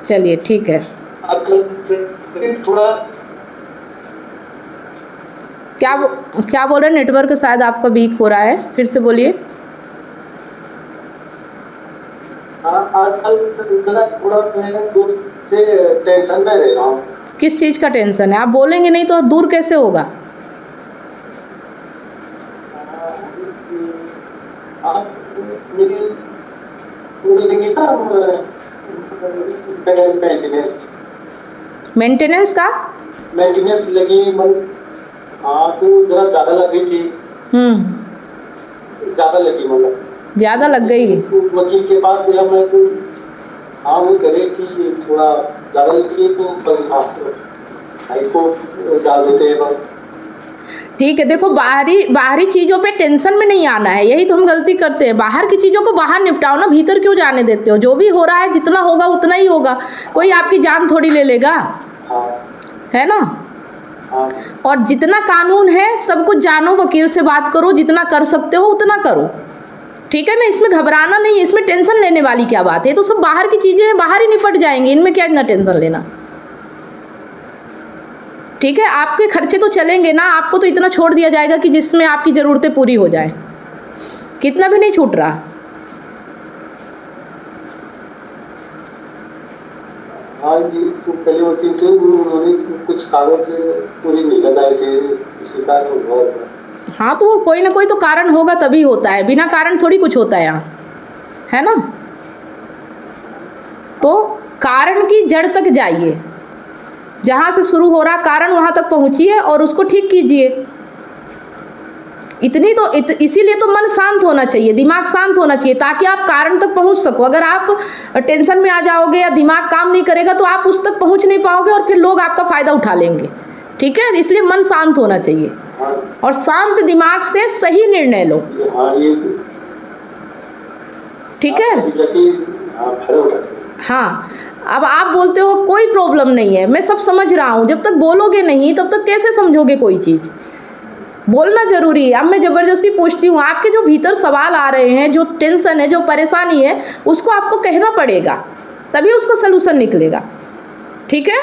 चलिए ठीक है। थोड़ा क्या बोल रहे हैं? नेटवर्क शायद आपका वीक हो रहा है, फिर से बोलिए। आजकल थोड़ा मैं दोस्त से टेंशन में रह रहा हूँ। किस चीज़ का टेंशन है? आप बोलेंगे नहीं तो दूर कैसे होगा? मेंटेनेंस का? मेंटेनेंस लगी हाँ तो जरा ज्यादा लगी थी। ज्यादा लगी मतलब ज़्यादा लग गई। वकील के पास गया मैं तो हाँ वो करे कि थोड़ा ज्यादा लगी तो हाईकोर्ट डाल देते हैं। ठीक है, देखो बाहरी चीज़ों पे टेंशन में नहीं आना है, यही तो हम गलती करते हैं। बाहर की चीज़ों को बाहर निपटाओ ना, भीतर क्यों जाने देते हो? जो भी हो रहा है जितना होगा उतना ही होगा, कोई आपकी जान थोड़ी ले लेगा, है ना? और जितना कानून है सब कुछ जानो, वकील से बात करो, जितना कर सकते हो उतना करो, ठीक है ना? इसमें घबराना नहीं है, इसमें टेंशन लेने वाली क्या बात है? तो सब बाहर की चीज़ें हैं, बाहर ही निपट जाएंगे, इनमें क्या इतना टेंशन लेना, ठीक है? आपके खर्चे तो चलेंगे ना, आपको तो इतना छोड़ दिया जाएगा कि जिसमें आपकी ज़रूरतें पूरी हो जाए, कितना भी नहीं छूट रहा। हाँ ये जो पहले होती थे उन्होंने कुछ कागज पूरी नहीं लगाए थे, इसी कारण हुआ होगा। हाँ तो वो कोई ना कोई तो कारण होगा, तभी होता है, बिना कारण थोड़ी कुछ होता है यहाँ, है ना? तो कारण की जड़ तक जाइए, जहाँ से शुरू हो रहा कारण वहाँ तक पहुँचिए और उसको ठीक कीजिए। इतनी तो इसीलिए तो मन शांत होना चाहिए, दिमाग शांत होना चाहिए, ताकि आप कारण तक पहुँच सको। अगर आप टेंशन में आ जाओगे या दिमाग काम नहीं करेगा तो आप उस तक पहुँच नहीं पाओगे और फिर लोग आपका फ़ायदा उठा लेंगे, ठीक है? इसलिए मन शांत होना चाहिए और शांत दिमाग से सही निर्णय लो, ठीक है? हाँ, अब आप बोलते हो कोई प्रॉब्लम नहीं है, मैं सब समझ रहा हूँ। जब तक बोलोगे नहीं तब तक कैसे समझोगे कोई चीज़? बोलना ज़रूरी है। अब मैं ज़बरदस्ती पूछती हूँ, आपके जो भीतर सवाल आ रहे हैं, जो टेंशन है, जो परेशानी है, उसको आपको कहना पड़ेगा, तभी उसका सलूशन निकलेगा, ठीक है?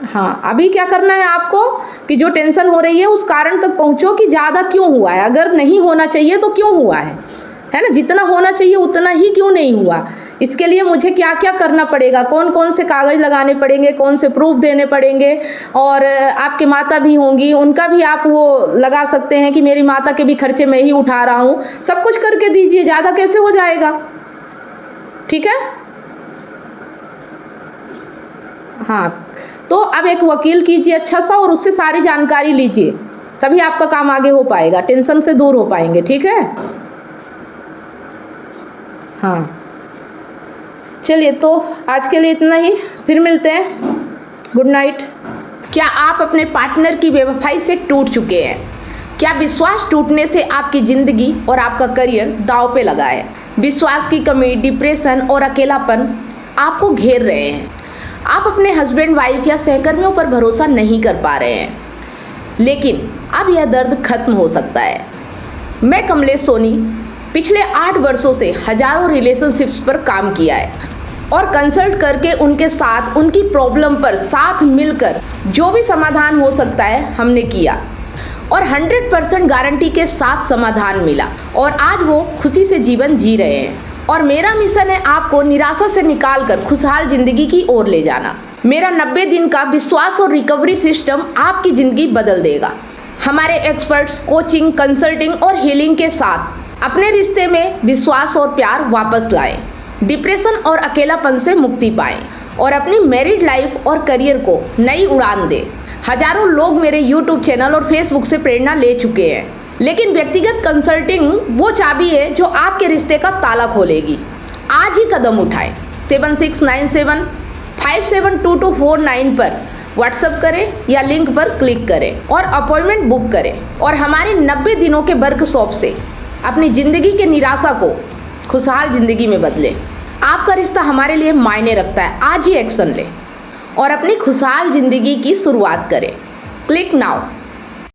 हाँ, अभी क्या करना है आपको कि जो टेंशन हो रही है उस कारण तक पहुँचो कि ज़्यादा क्यों हुआ है, अगर नहीं होना चाहिए तो क्यों हुआ है ना? जितना होना चाहिए उतना ही क्यों नहीं हुआ, इसके लिए मुझे क्या क्या करना पड़ेगा, कौन कौन से कागज़ लगाने पड़ेंगे, कौन से प्रूफ देने पड़ेंगे। और आपके माता भी होंगी, उनका भी आप वो लगा सकते हैं कि मेरी माता के भी खर्चे मैं ही उठा रहा हूँ, सब कुछ करके दीजिए, ज़्यादा कैसे हो जाएगा, ठीक है? हाँ, तो अब एक वकील कीजिए अच्छा सा और उससे सारी जानकारी लीजिए, तभी आपका काम आगे हो पाएगा, टेंशन से दूर हो पाएंगे, ठीक है? हाँ चलिए, तो आज के लिए इतना ही, फिर मिलते हैं, गुड नाइट। क्या आप अपने पार्टनर की बेवफाई से टूट चुके हैं? क्या विश्वास टूटने से आपकी ज़िंदगी और आपका करियर दांव पे लगा है? विश्वास की कमी, डिप्रेशन और अकेलापन आपको घेर रहे हैं। आप अपने हस्बैंड, वाइफ या सहकर्मियों पर भरोसा नहीं कर पा रहे हैं, लेकिन अब यह दर्द खत्म हो सकता है। मैं कमलेश सोनी पिछले 8 वर्षों से हजारों रिलेशनशिप्स पर काम किया है और कंसल्ट करके उनके साथ उनकी प्रॉब्लम पर साथ मिलकर जो भी समाधान हो सकता है हमने किया और 100% गारंटी के साथ समाधान मिला और आज वो खुशी से जीवन जी रहे हैं। और मेरा मिशन है आपको निराशा से निकालकर खुशहाल जिंदगी की ओर ले जाना। मेरा 90 दिन का विश्वास और रिकवरी सिस्टम आपकी ज़िंदगी बदल देगा। हमारे एक्सपर्ट्स कोचिंग, कंसल्टिंग और हीलिंग के साथ अपने रिश्ते में विश्वास और प्यार वापस लाएं, डिप्रेशन और अकेलापन से मुक्ति पाएं और अपनी मैरिड लाइफ और करियर को नई उड़ान दें। हजारों लोग मेरे YouTube चैनल और Facebook से प्रेरणा ले चुके हैं, लेकिन व्यक्तिगत कंसल्टिंग वो चाबी है जो आपके रिश्ते का ताला खोलेगी। आज ही कदम उठाएं। 7697572249 पर व्हाट्सएप करें या लिंक पर क्लिक करें और अपॉइंटमेंट बुक करें और हमारे 90 दिनों के वर्कशॉप से अपनी ज़िंदगी के निराशा को खुशहाल ज़िंदगी में बदलें। आपका रिश्ता हमारे लिए मायने रखता है, आज ही एक्शन लें और अपनी खुशहाल ज़िंदगी की शुरुआत करें। Click now.